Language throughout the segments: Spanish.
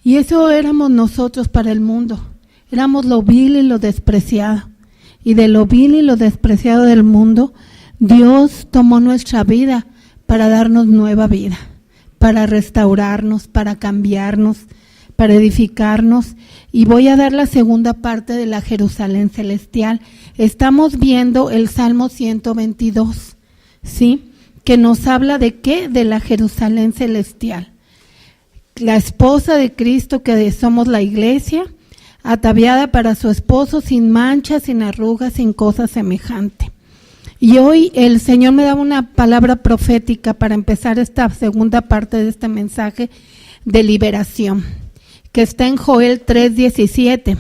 Y eso éramos nosotros para el mundo. Éramos lo vil y lo despreciado. Y de lo vil y lo despreciado del mundo, Dios tomó nuestra vida para darnos nueva vida, para restaurarnos, para cambiarnos, para edificarnos. Y voy a dar la segunda parte de la Jerusalén celestial. Estamos viendo el Salmo 122, ¿sí? Que nos habla de ¿qué? De la Jerusalén celestial. La esposa de Cristo, que somos la iglesia, ataviada para su esposo, sin mancha, sin arrugas, sin cosa semejante. Y hoy el Señor me da una palabra profética para empezar esta segunda parte de este mensaje de liberación, que está en Joel 3:17.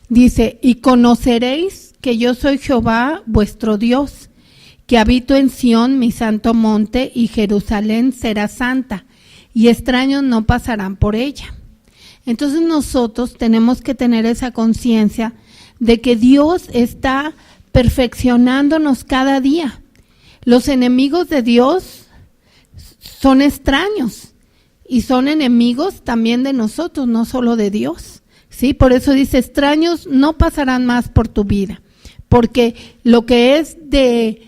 Dice: y conoceréis que yo soy Jehová vuestro Dios, que habito en Sión, mi santo monte, y Jerusalén será santa, y extraños no pasarán por ella. Entonces nosotros tenemos que tener esa conciencia de que Dios está perfeccionándonos cada día. Los enemigos de Dios son extraños y son enemigos también de nosotros, no solo de Dios, ¿sí? Por eso dice: extraños no pasarán más por tu vida, porque lo que es de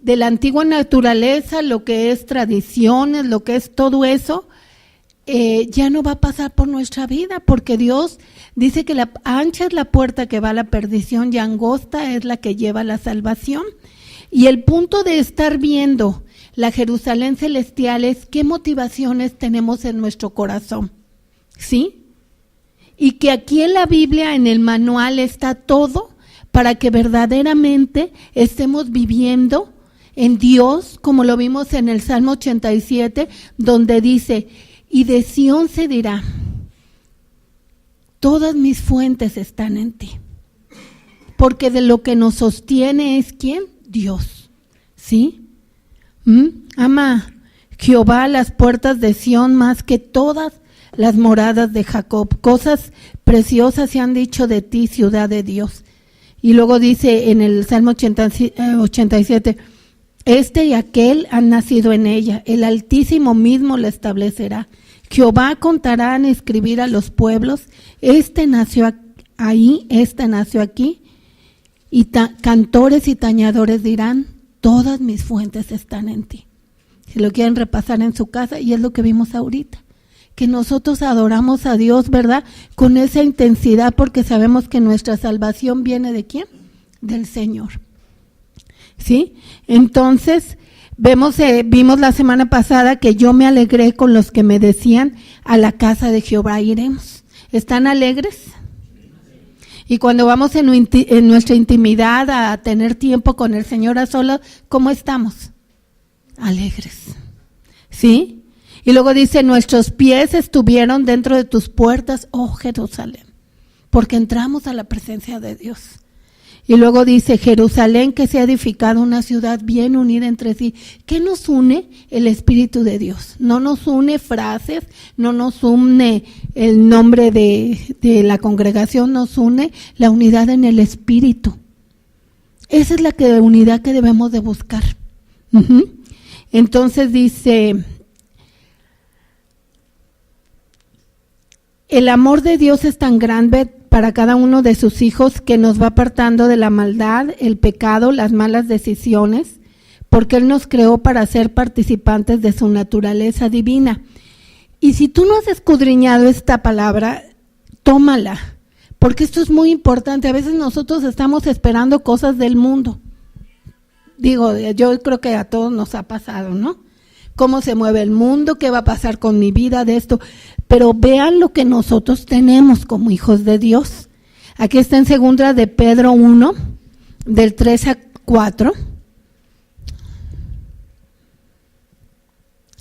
la antigua naturaleza, lo que es tradiciones, lo que es todo eso, ya no va a pasar por nuestra vida, porque Dios dice que ancha es la puerta que va a la perdición y angosta es la que lleva a la salvación. Y el punto de estar viendo la Jerusalén celestial es qué motivaciones tenemos en nuestro corazón, ¿sí? Y que aquí en la Biblia, en el manual, está todo para que verdaderamente estemos viviendo en Dios, como lo vimos en el Salmo 87, donde dice: y de Sión se dirá, todas mis fuentes están en ti. Porque de lo que nos sostiene es ¿quién? Dios, ¿sí? Ama Jehová las puertas de Sión más que todas las moradas de Jacob. Cosas preciosas se han dicho de ti, ciudad de Dios. Y luego dice en el Salmo 87, este y aquel han nacido en ella, el Altísimo mismo la establecerá. Jehová contará en escribir a los pueblos, este nació ahí, este nació aquí, y cantores y tañadores dirán, todas mis fuentes están en ti. Si lo quieren repasar en su casa, y es lo que vimos ahorita, que nosotros adoramos a Dios, ¿verdad? Con esa intensidad, porque sabemos que nuestra salvación viene ¿de quién? Del Señor, ¿sí? Entonces, vimos la semana pasada que yo me alegré con los que me decían, a la casa de Jehová iremos. ¿Están alegres? Y cuando vamos en nuestra intimidad a tener tiempo con el Señor a solas, ¿cómo estamos? Alegres, ¿sí? Y luego dice, nuestros pies estuvieron dentro de tus puertas, oh Jerusalén, porque entramos a la presencia de Dios. Y luego dice, Jerusalén que se ha edificado una ciudad bien unida entre sí. ¿Qué nos une? El Espíritu de Dios. No nos une frases, no nos une el nombre de la congregación, nos une la unidad en el Espíritu. Esa es la unidad que debemos de buscar. Entonces dice, el amor de Dios es tan grande para cada uno de sus hijos que nos va apartando de la maldad, el pecado, las malas decisiones, porque Él nos creó para ser participantes de su naturaleza divina. Y si tú no has escudriñado esta palabra, tómala, porque esto es muy importante. A veces nosotros estamos esperando cosas del mundo. Digo, yo creo que a todos nos ha pasado, ¿no? Cómo se mueve el mundo, qué va a pasar con mi vida de esto. Pero vean lo que nosotros tenemos como hijos de Dios. Aquí está en 2 de Pedro 1, del 3 a 4.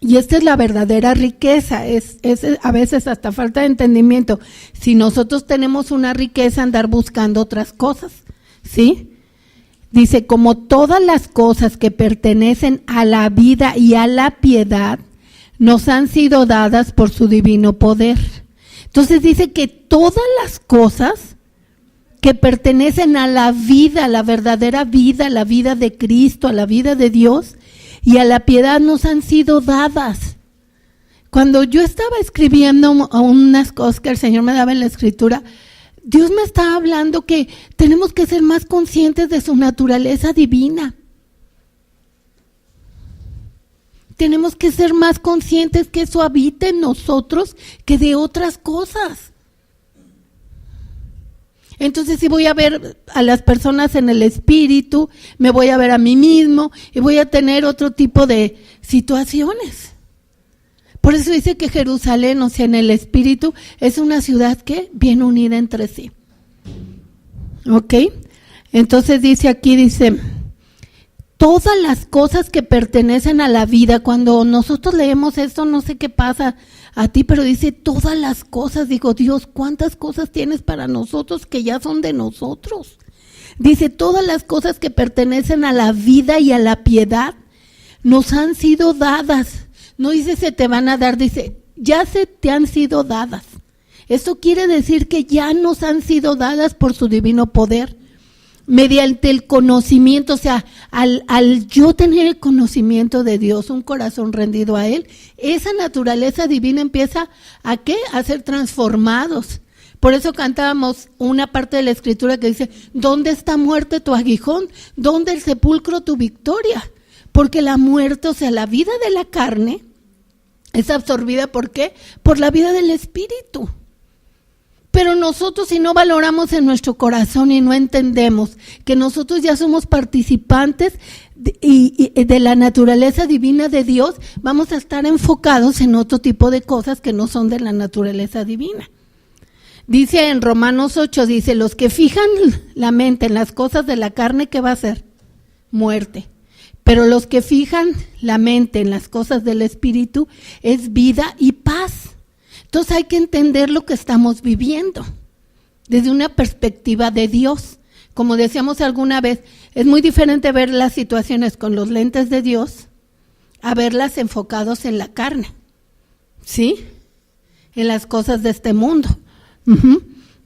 Y esta es la verdadera riqueza, es a veces hasta falta de entendimiento. Si nosotros tenemos una riqueza, andar buscando otras cosas, ¿sí? Dice, como todas las cosas que pertenecen a la vida y a la piedad, nos han sido dadas por su divino poder. Entonces dice que todas las cosas que pertenecen a la vida, la verdadera vida, la vida de Cristo, a la vida de Dios y a la piedad nos han sido dadas. Cuando yo estaba escribiendo unas cosas que el Señor me daba en la Escritura, Dios me estaba hablando que tenemos que ser más conscientes de su naturaleza divina. Tenemos que ser más conscientes que eso habita en nosotros que de otras cosas. Entonces, si voy a ver a las personas en el espíritu, me voy a ver a mí mismo y voy a tener otro tipo de situaciones. Por eso dice que Jerusalén, o sea, en el espíritu, es una ciudad que bien unida entre sí. ¿Ok? Entonces dice aquí, todas las cosas que pertenecen a la vida. Cuando nosotros leemos esto, no sé qué pasa a ti, pero dice todas las cosas. Digo, Dios, ¿cuántas cosas tienes para nosotros que ya son de nosotros? Dice, todas las cosas que pertenecen a la vida y a la piedad nos han sido dadas. No dice se te van a dar, dice ya se te han sido dadas. Esto quiere decir que ya nos han sido dadas por su divino poder. Mediante el conocimiento, o sea, al yo tener el conocimiento de Dios, un corazón rendido a Él, esa naturaleza divina empieza ¿a qué? A ser transformados. Por eso cantábamos una parte de la Escritura que dice, ¿dónde está muerte tu aguijón? ¿Dónde el sepulcro tu victoria? Porque la muerte, o sea, la vida de la carne, es absorbida ¿por qué? Por la vida del Espíritu. Pero nosotros, si no valoramos en nuestro corazón y no entendemos que nosotros ya somos participantes de la naturaleza divina de Dios, vamos a estar enfocados en otro tipo de cosas que no son de la naturaleza divina. Dice en Romanos 8, dice, los que fijan la mente en las cosas de la carne, ¿qué va a ser? Muerte. Pero los que fijan la mente en las cosas del Espíritu es vida y paz. Entonces hay que entender lo que estamos viviendo desde una perspectiva de Dios. Como decíamos alguna vez, es muy diferente ver las situaciones con los lentes de Dios a verlas enfocados en la carne, ¿sí? En las cosas de este mundo.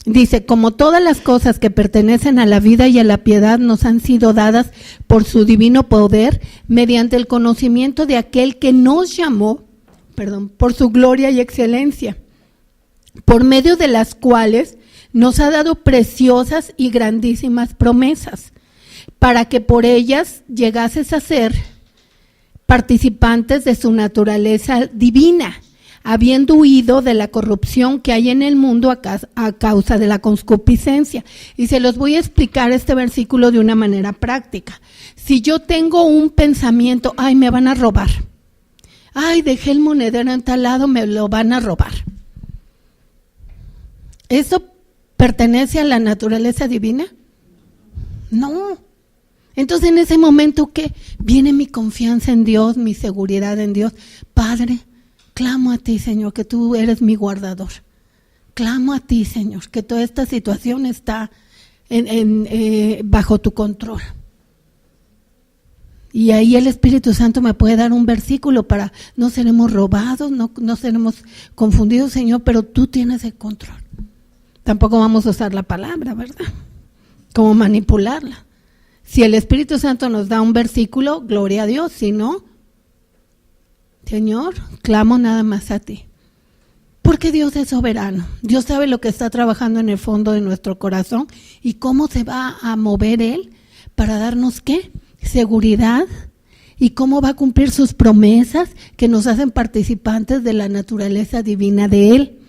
Dice, como todas las cosas que pertenecen a la vida y a la piedad nos han sido dadas por su divino poder, mediante el conocimiento de aquel que nos llamó, por su gloria y excelencia, por medio de las cuales nos ha dado preciosas y grandísimas promesas, para que por ellas llegases a ser participantes de su naturaleza divina, habiendo huido de la corrupción que hay en el mundo a causa de la concupiscencia. Y se los voy a explicar este versículo de una manera práctica. Si yo tengo un pensamiento, ay, me van a robar. Ay, dejé el monedero en tal lado, me lo van a robar. ¿Eso pertenece a la naturaleza divina? No. Entonces en ese momento, ¿qué? Viene mi confianza en Dios, mi seguridad en Dios. Padre, clamo a ti, Señor, que tú eres mi guardador. Clamo a ti, Señor, que toda esta situación está bajo tu control. Y ahí el Espíritu Santo me puede dar un versículo para no seremos robados, no seremos confundidos, Señor, pero tú tienes el control. Tampoco vamos a usar la palabra, ¿verdad? Como manipularla. Si el Espíritu Santo nos da un versículo, gloria a Dios. Si no, Señor, clamo nada más a ti. Porque Dios es soberano. Dios sabe lo que está trabajando en el fondo de nuestro corazón y cómo se va a mover Él para darnos ¿qué? Seguridad, y cómo va a cumplir sus promesas que nos hacen participantes de la naturaleza divina de Él.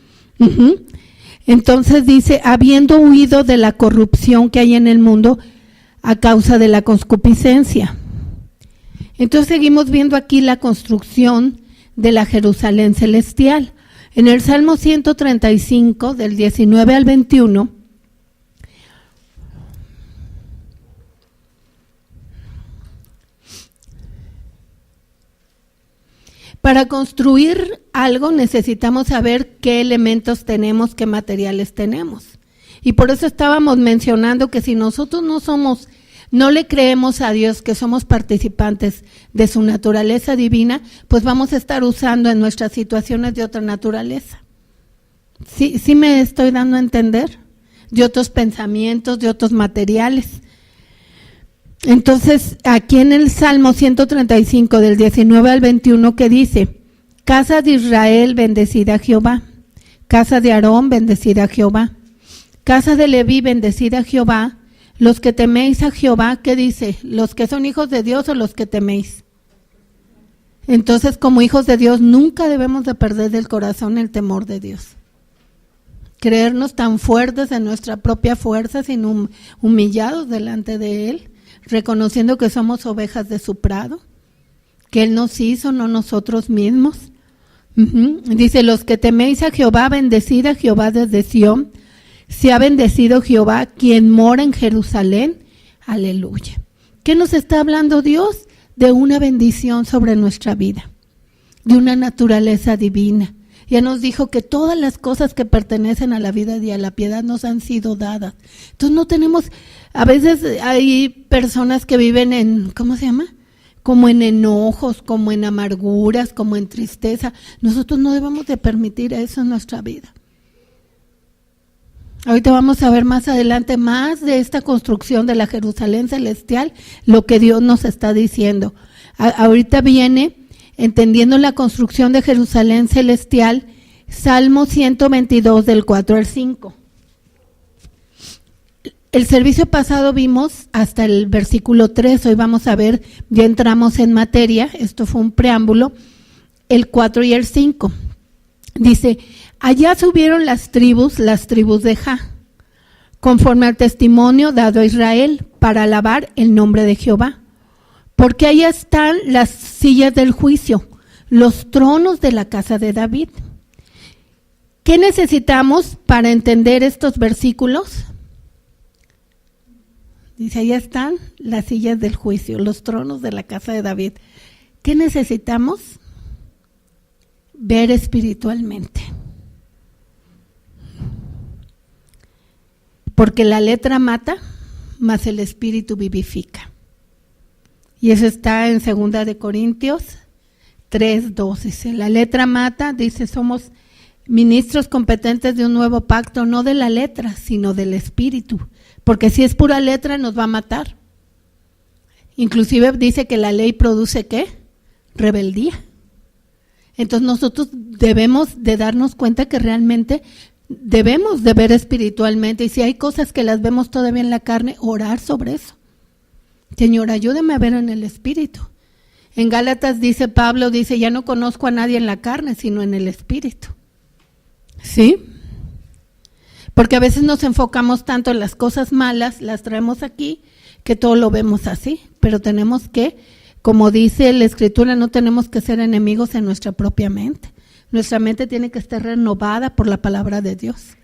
Entonces dice, habiendo huido de la corrupción que hay en el mundo a causa de la concupiscencia. Entonces seguimos viendo aquí la construcción de la Jerusalén celestial. En el Salmo 135, del 19 al 21, para construir algo necesitamos saber qué elementos tenemos, qué materiales tenemos. Y por eso estábamos mencionando que si nosotros no le creemos a Dios que somos participantes de su naturaleza divina, pues vamos a estar usando en nuestras situaciones de otra naturaleza. ¿Sí me estoy dando a entender? De otros pensamientos, de otros materiales. Entonces, aquí en el Salmo 135, del 19 al 21, que dice, Casa de Israel, bendecida a Jehová. Casa de Aarón, bendecida a Jehová. Casa de Leví, bendecida a Jehová. Los que teméis a Jehová, ¿qué dice? ¿Los que son hijos de Dios o los que teméis? Entonces, como hijos de Dios, nunca debemos de perder del corazón el temor de Dios. Creernos tan fuertes en nuestra propia fuerza, sino humillados delante de Él, reconociendo que somos ovejas de su prado, que Él nos hizo, no nosotros mismos. Dice, los que teméis a Jehová, bendecid a Jehová desde Sión. Se ha bendecido Jehová, quien mora en Jerusalén. Aleluya. ¿Qué nos está hablando Dios? De una bendición sobre nuestra vida, de una naturaleza divina. Ya nos dijo que todas las cosas que pertenecen a la vida y a la piedad nos han sido dadas. Entonces no tenemos, a veces hay personas que viven en, ¿cómo se llama? Como en enojos, como en amarguras, como en tristeza. Nosotros no debemos de permitir eso en nuestra vida. Ahorita vamos a ver más adelante más de esta construcción de la Jerusalén celestial, lo que Dios nos está diciendo. Ahorita viene, entendiendo la construcción de Jerusalén celestial, Salmo 122 del 4 al 5. El servicio pasado vimos hasta el versículo 3, hoy vamos a ver, ya entramos en materia, esto fue un preámbulo, el 4 y el 5. Dice, allá subieron las tribus de Jah, conforme al testimonio dado a Israel, para alabar el nombre de Jehová. Porque allá están las sillas del juicio, los tronos de la casa de David. ¿Qué necesitamos para entender estos versículos? Dice, allá están las sillas del juicio, los tronos de la casa de David. ¿Qué necesitamos? Ver espiritualmente. Porque la letra mata, mas el espíritu vivifica. Y eso está en 2 de Corintios 3:2. Dice, la letra mata, dice, somos ministros competentes de un nuevo pacto, no de la letra, sino del espíritu. Porque si es pura letra nos va a matar. Inclusive dice que la ley produce ¿qué? Rebeldía. Entonces nosotros debemos de darnos cuenta que realmente debemos de ver espiritualmente, y si hay cosas que las vemos todavía en la carne, orar sobre eso. Señor, ayúdame a ver en el espíritu. En Gálatas dice Pablo, dice, ya no conozco a nadie en la carne, sino en el espíritu. ¿Sí? Porque a veces nos enfocamos tanto en las cosas malas, las traemos aquí, que todo lo vemos así, pero tenemos que, como dice la Escritura, no tenemos que ser enemigos en nuestra propia mente. Nuestra mente tiene que estar renovada por la palabra de Dios,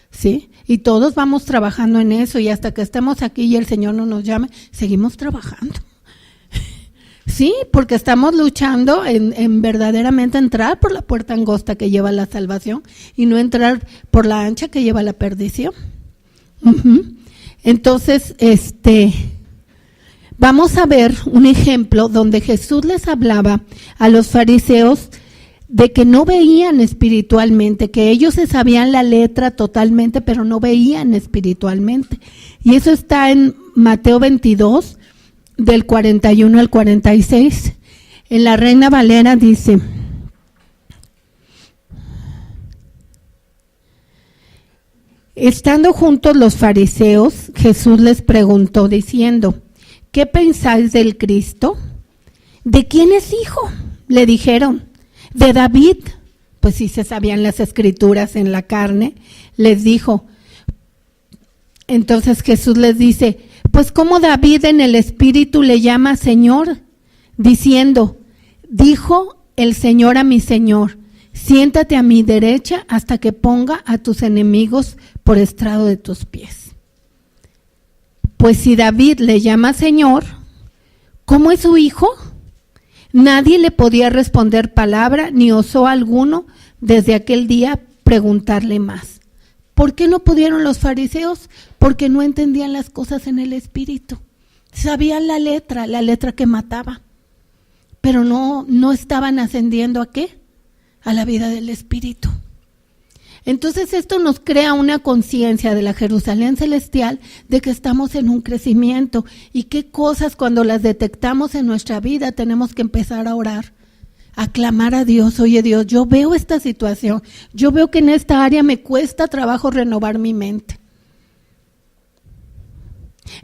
¿sí? Y todos vamos trabajando en eso, y hasta que estemos aquí y el Señor no nos llame, seguimos trabajando. Sí, porque estamos luchando en verdaderamente entrar por la puerta angosta que lleva a la salvación y no entrar por la ancha que lleva a la perdición. Entonces, vamos a ver un ejemplo donde Jesús les hablaba a los fariseos de que no veían espiritualmente, que ellos se sabían la letra totalmente, pero no veían espiritualmente. Y eso está en Mateo 22, del 41 al 46. En la Reina Valera dice, estando juntos los fariseos, Jesús les preguntó diciendo, ¿qué pensáis del Cristo? ¿De quién es hijo? Le dijeron, de David. Pues sí se sabían las escrituras en la carne. Les dijo, entonces Jesús les dice, pues como David en el espíritu le llama Señor, diciendo, dijo el Señor a mi Señor, siéntate a mi derecha hasta que ponga a tus enemigos por estrado de tus pies. Pues si David le llama Señor, ¿cómo es su hijo? Nadie le podía responder palabra, ni osó alguno desde aquel día preguntarle más. ¿Por qué no pudieron los fariseos? Porque no entendían las cosas en el espíritu. Sabían la letra que mataba, pero no estaban ascendiendo ¿a qué? A la vida del espíritu. Entonces esto nos crea una conciencia de la Jerusalén celestial, de que estamos en un crecimiento, y qué cosas cuando las detectamos en nuestra vida tenemos que empezar a orar a clamar a Dios. Oye Dios, yo veo esta situación, yo veo que en esta área me cuesta trabajo renovar mi mente.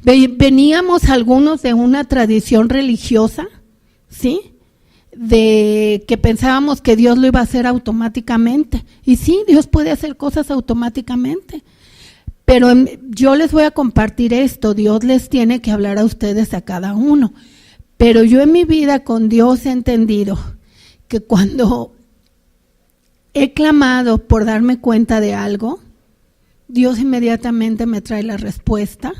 Veníamos algunos de una tradición religiosa, ¿sí? De que pensábamos que Dios lo iba a hacer automáticamente. Y sí, Dios puede hacer cosas automáticamente. Pero yo les voy a compartir esto, Dios les tiene que hablar a ustedes a cada uno. Pero yo en mi vida con Dios he entendido que cuando he clamado por darme cuenta de algo, Dios inmediatamente me trae la respuesta.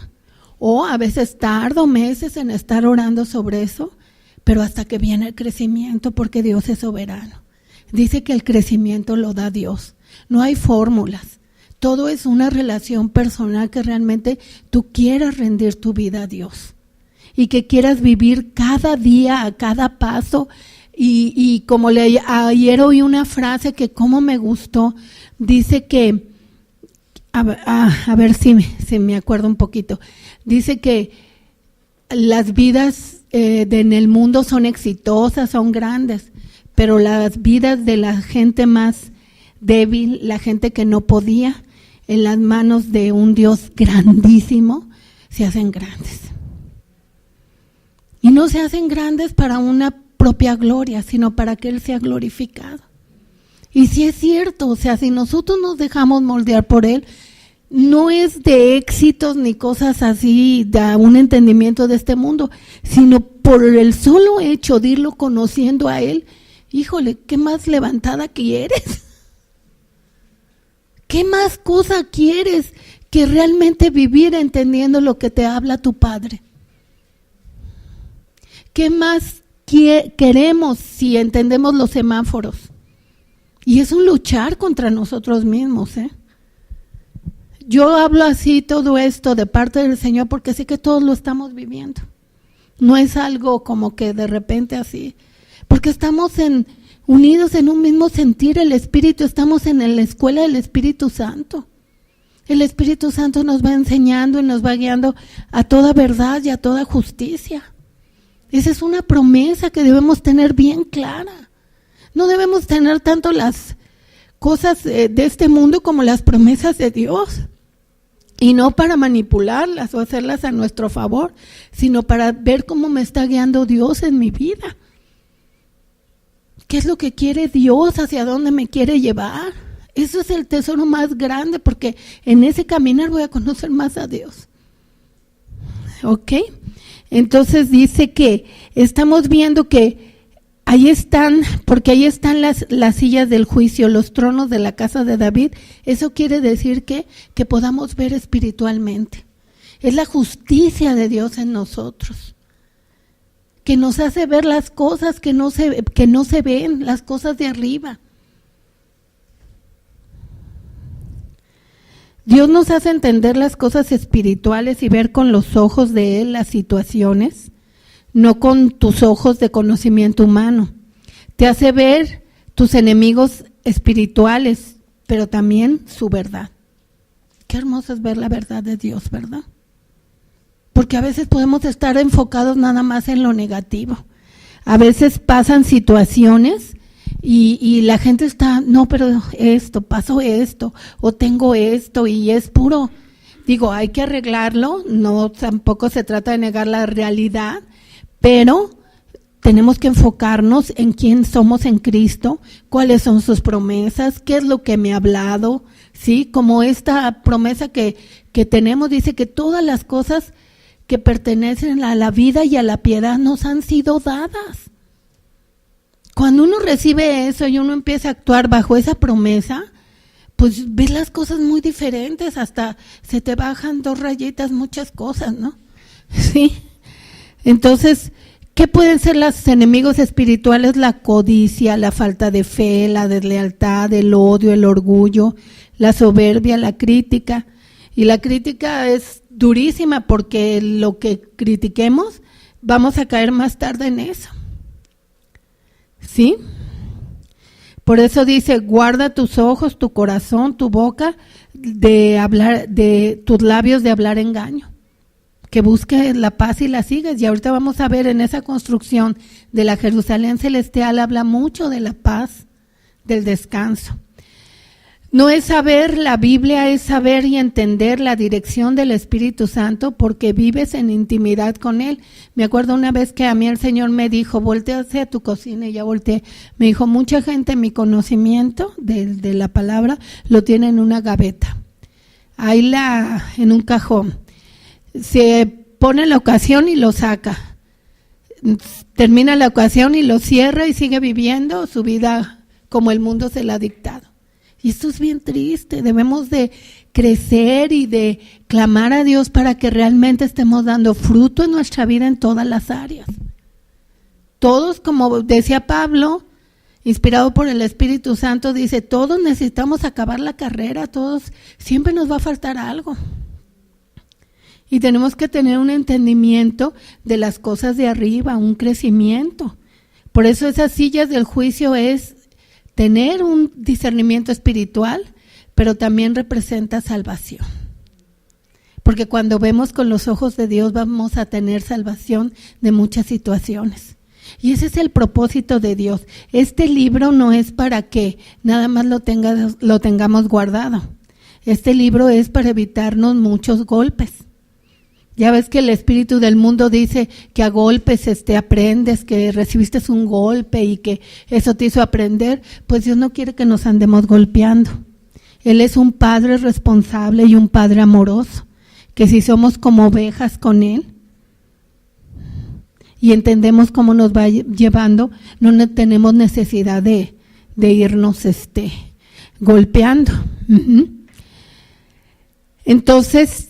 O a veces tardo meses en estar orando sobre eso, pero hasta que viene el crecimiento, porque Dios es soberano. Dice que el crecimiento lo da Dios. No hay fórmulas. Todo es una relación personal que realmente tú quieras rendir tu vida a Dios. Y que quieras vivir cada día, a cada paso. Y como ayer oí una frase que como me gustó, dice que, a ver si me acuerdo un poquito, dice que las vidas en el mundo son exitosas, son grandes, pero las vidas de la gente más débil, la gente que no podía, en las manos de un Dios grandísimo, se hacen grandes. Y no se hacen grandes para una propia gloria, sino para que Él sea glorificado. Y sí es cierto, o sea, si nosotros nos dejamos moldear por Él, no es de éxitos ni cosas así, de un entendimiento de este mundo, sino por el solo hecho de irlo conociendo a Él. Híjole, ¿qué más levantada quieres? ¿Qué más cosa quieres que realmente vivir entendiendo lo que te habla tu Padre? ¿Qué más queremos si entendemos los semáforos? Y es un luchar contra nosotros mismos, ¿eh? Yo hablo así todo esto de parte del Señor porque sé que todos lo estamos viviendo. No es algo como que de repente así, porque estamos unidos en un mismo sentir, el Espíritu, estamos en la escuela del Espíritu Santo. El Espíritu Santo nos va enseñando y nos va guiando a toda verdad y a toda justicia. Esa es una promesa que debemos tener bien clara. No debemos tener tanto las cosas de este mundo como las promesas de Dios. Y no para manipularlas o hacerlas a nuestro favor, sino para ver cómo me está guiando Dios en mi vida. ¿Qué es lo que quiere Dios? ¿Hacia dónde me quiere llevar? Eso es el tesoro más grande, porque en ese caminar voy a conocer más a Dios. ¿Ok? Entonces dice que estamos viendo que ahí están, porque ahí están las sillas del juicio, los tronos de la casa de David. Eso quiere decir que podamos ver espiritualmente. Es la justicia de Dios en nosotros, que nos hace ver las cosas que no se ven, las cosas de arriba. Dios nos hace entender las cosas espirituales y ver con los ojos de Él las situaciones, no con tus ojos de conocimiento humano. Te hace ver tus enemigos espirituales, pero también su verdad. Qué hermoso es ver la verdad de Dios, ¿verdad? Porque a veces podemos estar enfocados nada más en lo negativo. A veces pasan situaciones y la gente está, no, pero esto, pasó esto, o tengo esto, y es puro. Digo, hay que arreglarlo, no, tampoco se trata de negar la realidad, pero tenemos que enfocarnos en quién somos en Cristo, cuáles son sus promesas, qué es lo que me ha hablado, ¿sí? Como esta promesa que tenemos, dice que todas las cosas que pertenecen a la vida y a la piedad nos han sido dadas. Cuando uno recibe eso y uno empieza a actuar bajo esa promesa, pues ves las cosas muy diferentes, hasta se te bajan 2 rayitas muchas cosas, ¿no? Sí. Entonces, ¿qué pueden ser los enemigos espirituales? La codicia, la falta de fe, la deslealtad, el odio, el orgullo, la soberbia, la crítica. Y la crítica es durísima porque lo que critiquemos, vamos a caer más tarde en eso. ¿Sí? Por eso dice, guarda tus ojos, tu corazón, tu boca de hablar, de tus labios de hablar engaño. que busques la paz y la sigas. Y ahorita vamos a ver en esa construcción de la Jerusalén celestial, habla mucho de la paz, del descanso. No es saber la Biblia, es saber y entender la dirección del Espíritu Santo, porque vives en intimidad con Él. Me acuerdo una vez que a mí el Señor me dijo, voltea hacia tu cocina, y ya volteé. Me dijo, mucha gente mi conocimiento de la palabra lo tiene en una gaveta, ahí en un cajón. Se pone la ocasión y lo saca. Termina la ocasión y lo cierra y sigue viviendo su vida como el mundo se la ha dictado. Y esto es bien triste. Debemos de crecer y de clamar a Dios para que realmente estemos dando fruto en nuestra vida en todas las áreas. Todos, como decía Pablo, inspirado por el Espíritu Santo, dice, todos necesitamos acabar la carrera, todos, siempre nos va a faltar algo. Y tenemos que tener un entendimiento de las cosas de arriba, un crecimiento. Por eso esas sillas del juicio es tener un discernimiento espiritual, pero también representa salvación. Porque cuando vemos con los ojos de Dios vamos a tener salvación de muchas situaciones. Y ese es el propósito de Dios. Este libro no es para que nada más lo tengamos guardado. Este libro es para evitarnos muchos golpes. Ya ves que el espíritu del mundo dice que a golpes aprendes, que recibiste un golpe y que eso te hizo aprender. Pues Dios no quiere que nos andemos golpeando. Él es un Padre responsable y un Padre amoroso, que si somos como ovejas con Él y entendemos cómo nos va llevando, no tenemos necesidad de irnos golpeando. Entonces,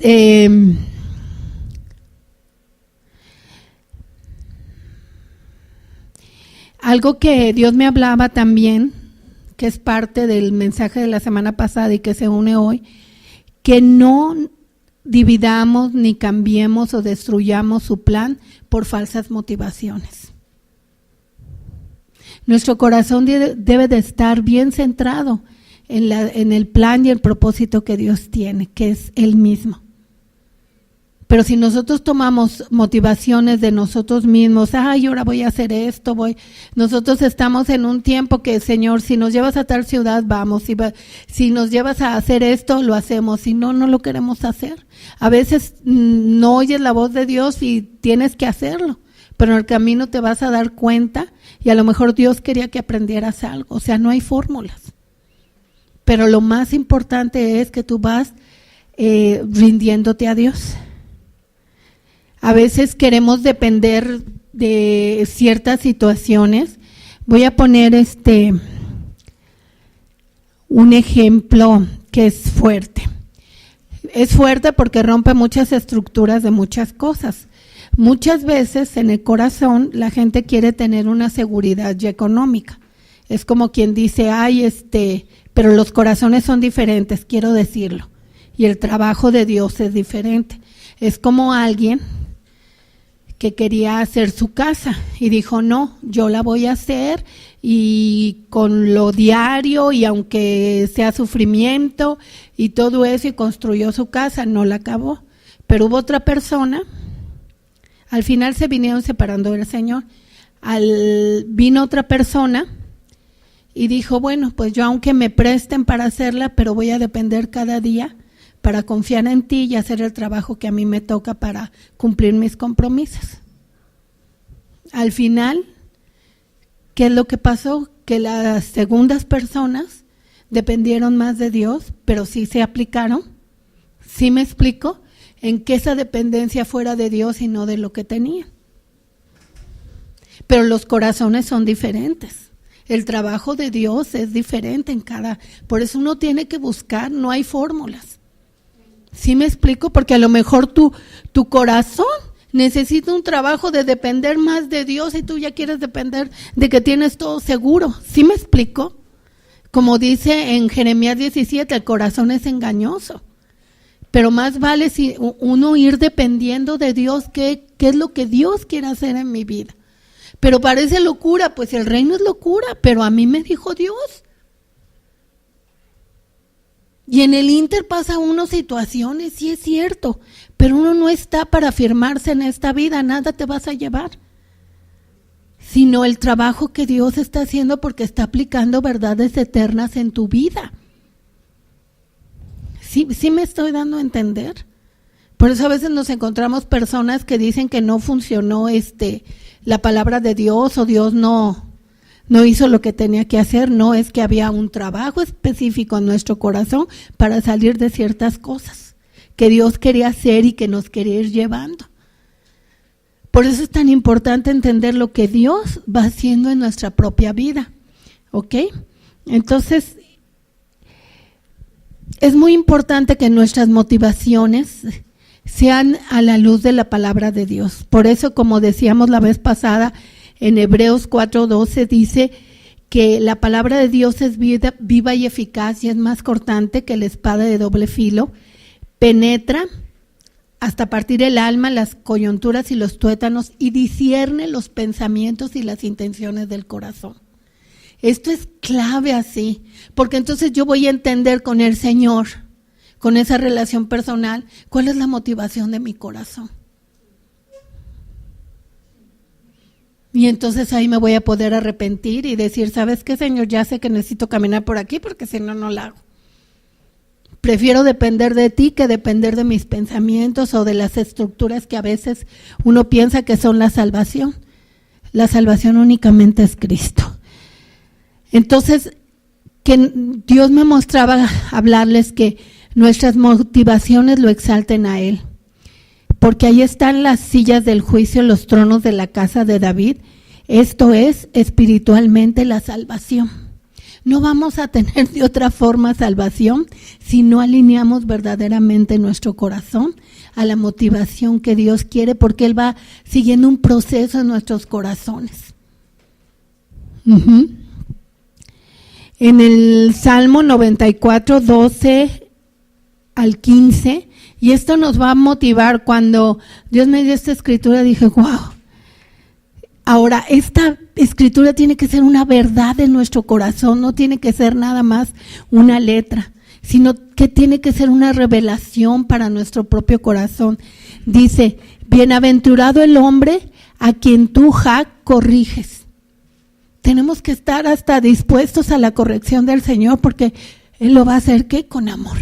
algo que Dios me hablaba también, que es parte del mensaje de la semana pasada y que se une hoy, que no dividamos ni cambiemos o destruyamos su plan por falsas motivaciones. Nuestro corazón debe de estar bien centrado en el plan y el propósito que Dios tiene, que es Él mismo. Pero si nosotros tomamos motivaciones de nosotros mismos, ahora voy a hacer esto, nosotros estamos en un tiempo que, Señor, si nos llevas a tal ciudad, vamos, si nos llevas a hacer esto, lo hacemos, si no, no lo queremos hacer. A veces no oyes la voz de Dios y tienes que hacerlo, pero en el camino te vas a dar cuenta y a lo mejor Dios quería que aprendieras algo, o sea, no hay fórmulas. Pero lo más importante es que tú vas rindiéndote a Dios. A veces queremos depender de ciertas situaciones. Voy a poner un ejemplo que es fuerte. Es fuerte porque rompe muchas estructuras de muchas cosas. Muchas veces en el corazón la gente quiere tener una seguridad ya económica. Es como quien dice, pero los corazones son diferentes, quiero decirlo. Y el trabajo de Dios es diferente. Es como alguien que quería hacer su casa y dijo, no, yo la voy a hacer y con lo diario y aunque sea sufrimiento y todo eso, y construyó su casa, no la acabó. Pero hubo otra persona, al final se vinieron separando del Señor, vino otra persona y dijo, bueno, pues yo aunque me presten para hacerla, pero voy a depender cada día para confiar en ti y hacer el trabajo que a mí me toca para cumplir mis compromisos. Al final, ¿qué es lo que pasó? Que las segundas personas dependieron más de Dios, pero sí se aplicaron. ¿Sí me explico? En que esa dependencia fuera de Dios y no de lo que tenían. Pero los corazones son diferentes. El trabajo de Dios es diferente por eso uno tiene que buscar, no hay fórmulas. ¿Sí me explico? Porque a lo mejor tu corazón necesita un trabajo de depender más de Dios y tú ya quieres depender de que tienes todo seguro. ¿Sí me explico? Como dice en Jeremías 17, el corazón es engañoso. Pero más vale si uno ir dependiendo de Dios, qué es lo que Dios quiere hacer en mi vida. Pero parece locura, pues el reino es locura, pero a mí me dijo Dios. Y en el inter pasa uno situaciones, sí es cierto, pero uno no está para afirmarse en esta vida, nada te vas a llevar, sino el trabajo que Dios está haciendo porque está aplicando verdades eternas en tu vida. ¿Sí me estoy dando a entender? Por eso a veces nos encontramos personas que dicen que no funcionó la palabra de Dios, o Dios no hizo lo que tenía que hacer. No, es que había un trabajo específico en nuestro corazón para salir de ciertas cosas que Dios quería hacer y que nos quería ir llevando. Por eso es tan importante entender lo que Dios va haciendo en nuestra propia vida, ¿ok? Entonces, es muy importante que nuestras motivaciones sean a la luz de la palabra de Dios. Por eso, como decíamos la vez pasada, en Hebreos 4:12 dice que la palabra de Dios es viva y eficaz y es más cortante que la espada de doble filo, penetra hasta partir el alma, las coyunturas y los tuétanos, y discierne los pensamientos y las intenciones del corazón. Esto es clave así, porque entonces yo voy a entender con el Señor, con esa relación personal, cuál es la motivación de mi corazón. Y entonces ahí me voy a poder arrepentir y decir, ¿sabes qué, Señor? Ya sé que necesito caminar por aquí porque si no, no la hago. Prefiero depender de ti que depender de mis pensamientos o de las estructuras que a veces uno piensa que son la salvación. La salvación únicamente es Cristo. Entonces, que Dios me mostraba hablarles que nuestras motivaciones lo exalten a Él. Porque ahí están las sillas del juicio, los tronos de la casa de David. Esto es espiritualmente la salvación. No vamos a tener de otra forma salvación si no alineamos verdaderamente nuestro corazón a la motivación que Dios quiere, porque Él va siguiendo un proceso en nuestros corazones. En el Salmo 94, 12 al 15, y esto nos va a motivar. Cuando Dios me dio esta escritura dije, wow, ahora esta escritura tiene que ser una verdad en nuestro corazón, no tiene que ser nada más una letra, sino que tiene que ser una revelación para nuestro propio corazón. Dice, bienaventurado el hombre a quien tú, corriges. Tenemos que estar hasta dispuestos a la corrección del Señor, porque Él lo va a hacer, ¿qué? Con amor.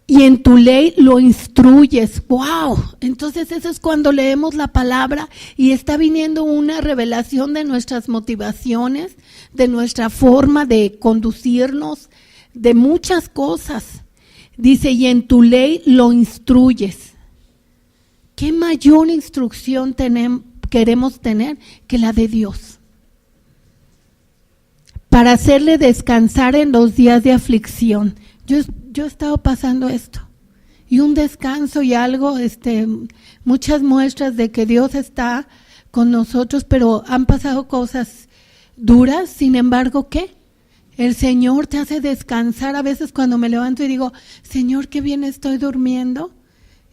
Y en tu ley lo instruyes. ¡Wow! Entonces eso es cuando leemos la palabra y está viniendo una revelación de nuestras motivaciones, de nuestra forma de conducirnos, de muchas cosas. Dice, y en tu ley lo instruyes. ¿Qué mayor instrucción queremos tener que la de Dios? Para hacerle descansar en los días de aflicción. Yo he estado pasando esto, y un descanso y algo, muchas muestras de que Dios está con nosotros, pero han pasado cosas duras. Sin embargo, ¿qué? El Señor te hace descansar. A veces cuando me levanto y digo, Señor, qué bien estoy durmiendo,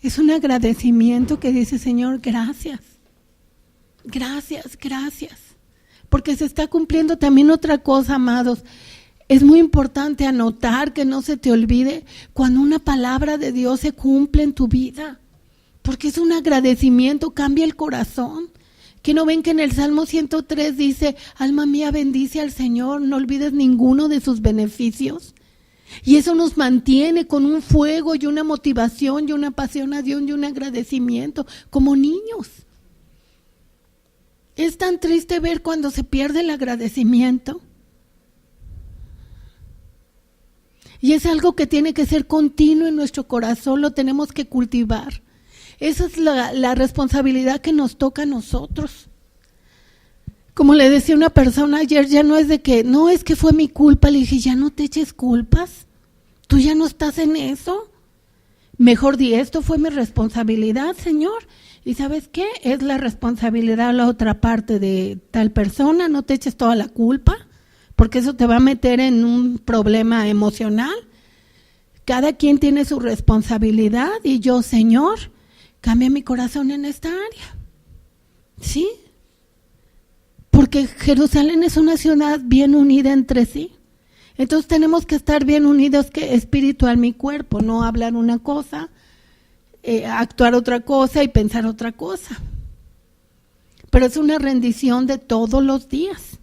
es un agradecimiento que dice, Señor, gracias, gracias, gracias, porque se está cumpliendo también otra cosa, amados. Es muy importante anotar, que no se te olvide cuando una palabra de Dios se cumple en tu vida, porque es un agradecimiento, cambia el corazón. ¿Que no ven que en el Salmo 103 dice, alma mía bendice al Señor, no olvides ninguno de sus beneficios? Y eso nos mantiene con un fuego y una motivación y una pasión a Dios y un agradecimiento como niños. Es tan triste ver cuando se pierde el agradecimiento. Y es algo que tiene que ser continuo en nuestro corazón, lo tenemos que cultivar. Esa es la responsabilidad que nos toca a nosotros. Como le decía una persona ayer, ya no es de que, no, es que fue mi culpa. Le dije, ya no te eches culpas, tú ya no estás en eso. Mejor di, esto fue mi responsabilidad, Señor. ¿Y sabes qué? Es la responsabilidad de la otra parte de tal persona, no te eches toda la culpa, porque eso te va a meter en un problema emocional. Cada quien tiene su responsabilidad y yo, Señor, cambia mi corazón en esta área. ¿Sí? Porque Jerusalén es una ciudad bien unida entre sí. Entonces tenemos que estar bien unidos, que espiritual mi cuerpo, no hablar una cosa, actuar otra cosa y pensar otra cosa. Pero es una rendición de todos los días.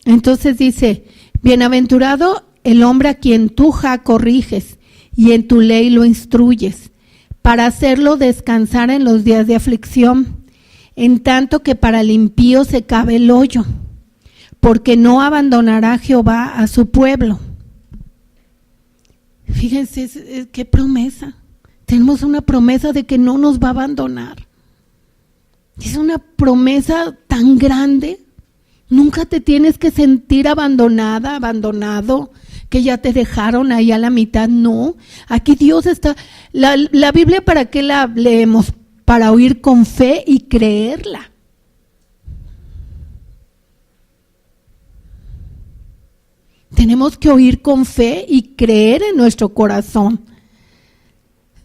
Entonces dice, bienaventurado el hombre a quien tú corriges y en tu ley lo instruyes, para hacerlo descansar en los días de aflicción, en tanto que para el impío se cabe el hoyo, porque no abandonará Jehová a su pueblo. Fíjense qué promesa. Tenemos una promesa de que no nos va a abandonar. Es una promesa tan grande. Nunca te tienes que sentir abandonada, abandonado, que ya te dejaron ahí a la mitad. No, aquí Dios está. La Biblia, ¿para qué la leemos? Para oír con fe y creerla. Tenemos que oír con fe y creer en nuestro corazón.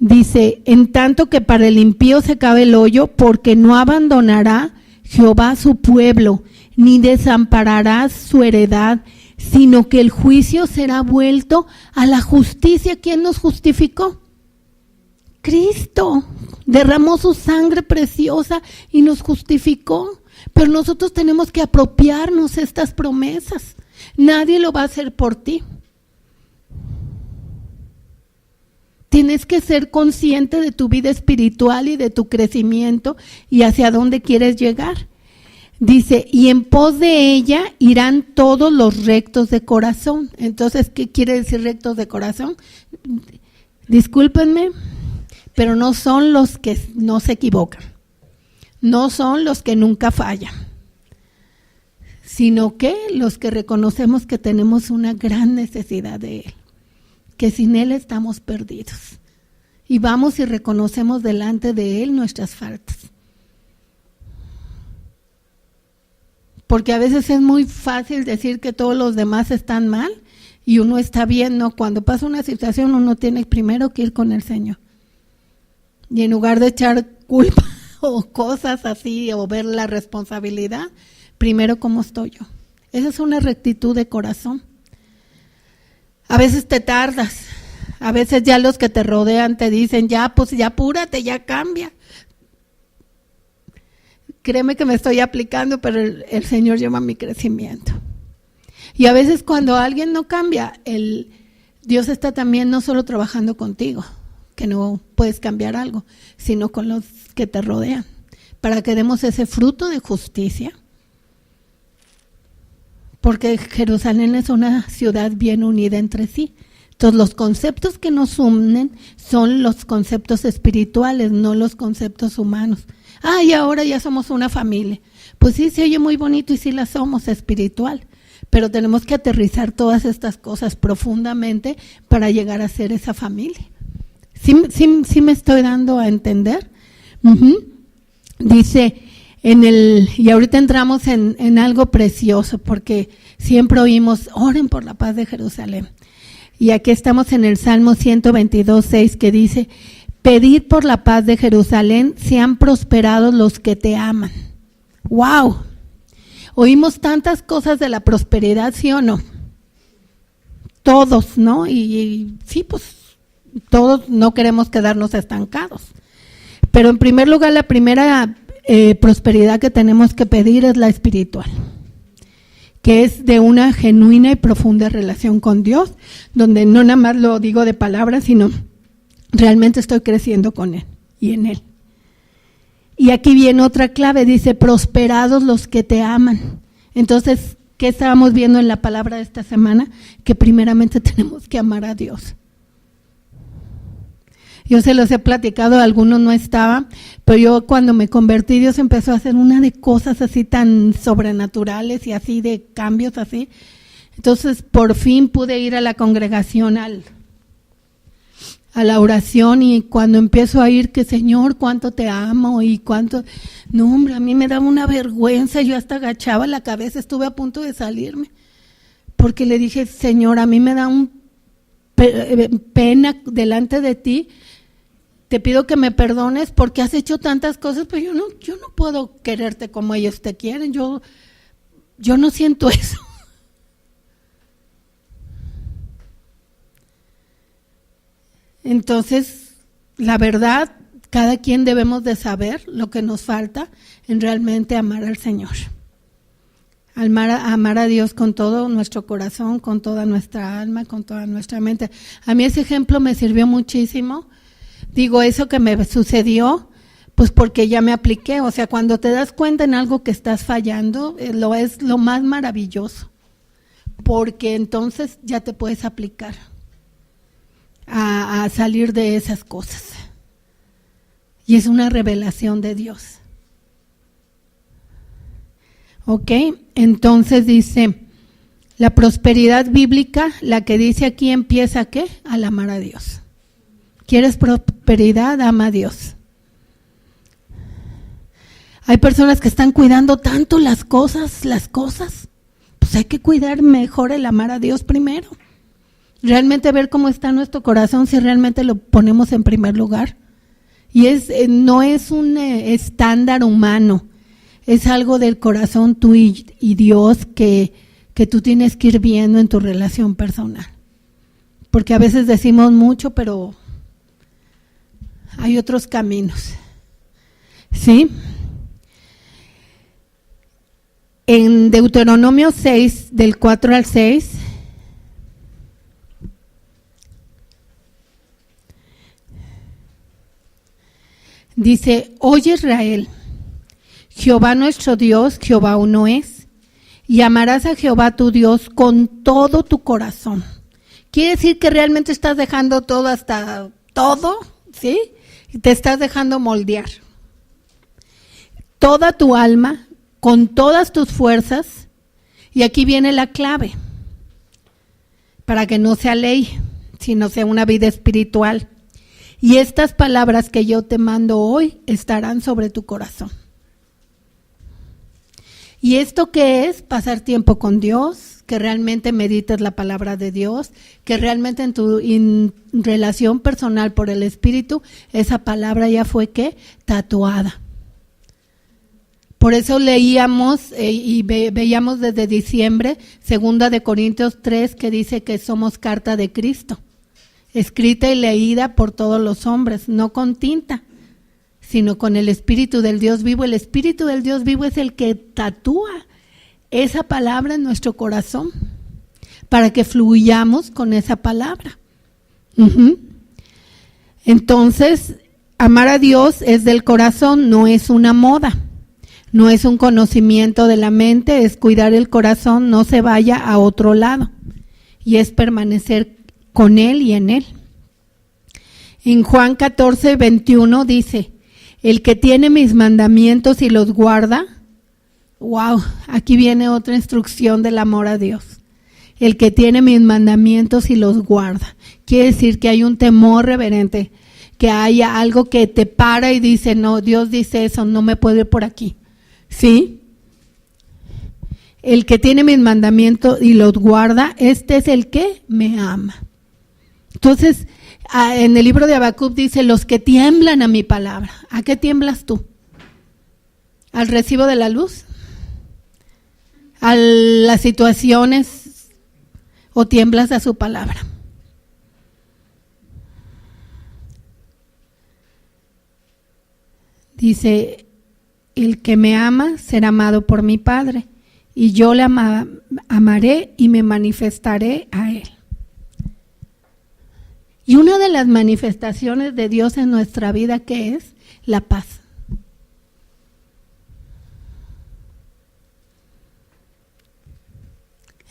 Dice, en tanto que para el impío se cabe el hoyo, porque no abandonará Jehová su pueblo, ni desamparará su heredad, sino que el juicio será vuelto a la justicia. ¿Quién nos justificó? Cristo. Derramó su sangre preciosa y nos justificó. Pero nosotros tenemos que apropiarnos estas promesas. Nadie lo va a hacer por ti. Tienes que ser consciente de tu vida espiritual y de tu crecimiento y hacia dónde quieres llegar. Dice, y en pos de ella irán todos los rectos de corazón. Entonces, ¿qué quiere decir rectos de corazón? Discúlpenme, pero no son los que no se equivocan. No son los que nunca fallan, sino que los que reconocemos que tenemos una gran necesidad de Él, que sin Él estamos perdidos. Y vamos y reconocemos delante de Él nuestras faltas. Porque a veces es muy fácil decir que todos los demás están mal y uno está bien. No, cuando pasa una situación uno tiene primero que ir con el Señor. Y en lugar de echar culpa o cosas así o ver la responsabilidad, primero cómo estoy yo. Esa es una rectitud de corazón. A veces te tardas, a veces ya los que te rodean te dicen, ya pues ya apúrate, ya cambia. Créeme que me estoy aplicando, pero el Señor llama a mi crecimiento. Y a veces cuando alguien no cambia, Dios está también no solo trabajando contigo, que no puedes cambiar algo, sino con los que te rodean, para que demos ese fruto de justicia. Porque Jerusalén es una ciudad bien unida entre sí. Entonces los conceptos que nos unen son los conceptos espirituales, no los conceptos humanos. Y ahora ya somos una familia. Pues sí, se oye muy bonito y sí la somos espiritual, pero tenemos que aterrizar todas estas cosas profundamente para llegar a ser esa familia. ¿Sí me estoy dando a entender? Dice, y ahorita entramos en algo precioso, porque siempre oímos, oren por la paz de Jerusalén. Y aquí estamos en el Salmo 122:6, que dice, pedid por la paz de Jerusalén, sean prosperados los que te aman. ¡Wow! Oímos tantas cosas de la prosperidad, ¿sí o no? Todos, ¿no? Y sí, pues todos no queremos quedarnos estancados. Pero en primer lugar, la primera prosperidad que tenemos que pedir es la espiritual, que es de una genuina y profunda relación con Dios, donde no nada más lo digo de palabras, sino realmente estoy creciendo con Él y en Él. Y aquí viene otra clave, dice, prosperados los que te aman. Entonces, ¿qué estábamos viendo en la palabra de esta semana? Que primeramente tenemos que amar a Dios. Yo se los he platicado, algunos no estaban, pero yo cuando me convertí, Dios empezó a hacer una de cosas así tan sobrenaturales y así de cambios así. Entonces, por fin pude ir a la congregación, a la oración, y cuando empiezo a ir, que Señor, cuánto te amo y cuánto... No, hombre, a mí me daba una vergüenza, yo hasta agachaba la cabeza, estuve a punto de salirme, porque le dije, Señor, a mí me da pena delante de ti. Te pido que me perdones porque has hecho tantas cosas, pero yo no puedo quererte como ellos te quieren. Yo no siento eso. Entonces, la verdad, cada quien debemos de saber lo que nos falta en realmente amar al Señor. Amar a Dios con todo nuestro corazón, con toda nuestra alma, con toda nuestra mente. A mí ese ejemplo me sirvió muchísimo. Digo, eso que me sucedió, pues porque ya me apliqué. O sea, cuando te das cuenta en algo que estás fallando, es lo más maravilloso. Porque entonces ya te puedes aplicar a salir de esas cosas. Y es una revelación de Dios. Ok, entonces dice, la prosperidad bíblica, la que dice aquí empieza, ¿qué? Al amar a Dios. ¿Quieres prosperidad? Ama a Dios. Hay personas que están cuidando tanto las cosas, pues hay que cuidar mejor el amar a Dios primero. Realmente ver cómo está nuestro corazón si realmente lo ponemos en primer lugar. Y no es un estándar humano. Es algo del corazón tú y Dios que tú tienes que ir viendo en tu relación personal. Porque a veces decimos mucho, pero hay otros caminos. ¿Sí? En Deuteronomio 6, del 4 al 6, dice, oye Israel, Jehová nuestro Dios, Jehová uno es, y amarás a Jehová tu Dios con todo tu corazón. Quiere decir que realmente estás dejando todo hasta todo, ¿sí? Te estás dejando moldear. Toda tu alma, con todas tus fuerzas, y aquí viene la clave, para que no sea ley, sino sea una vida espiritual. Y estas palabras que yo te mando hoy estarán sobre tu corazón. ¿Y esto qué es? Pasar tiempo con Dios, que realmente medites la palabra de Dios, que realmente en tu relación personal por el Espíritu, esa palabra ya fue ¿qué? Tatuada. Por eso leíamos y veíamos desde diciembre, 2 de Corintios 3, que dice que somos carta de Cristo, escrita y leída por todos los hombres, no con tinta, sino con el Espíritu del Dios vivo. El Espíritu del Dios vivo es el que tatúa esa palabra en nuestro corazón, para que fluyamos con esa palabra. Entonces, amar a Dios es del corazón, no es una moda. No es un conocimiento de la mente, es cuidar el corazón, no se vaya a otro lado. Y es permanecer con Él y en Él. En Juan 14, 21 dice, el que tiene mis mandamientos y los guarda, wow, aquí viene otra instrucción del amor a Dios. El que tiene mis mandamientos y los guarda. Quiere decir que hay un temor reverente, que haya algo que te para y dice, no, Dios dice eso, no me puedo ir por aquí. ¿Sí? El que tiene mis mandamientos y los guarda, este es el que me ama. Entonces, en el libro de Habacuc dice, los que tiemblan a mi palabra. ¿A qué tiemblas tú? ¿Al recibo de la luz? ¿A las situaciones? ¿O tiemblas a su palabra? Dice, el que me ama será amado por mi Padre, y yo le amaré y me manifestaré a él. Y una de las manifestaciones de Dios en nuestra vida, ¿qué es? La paz.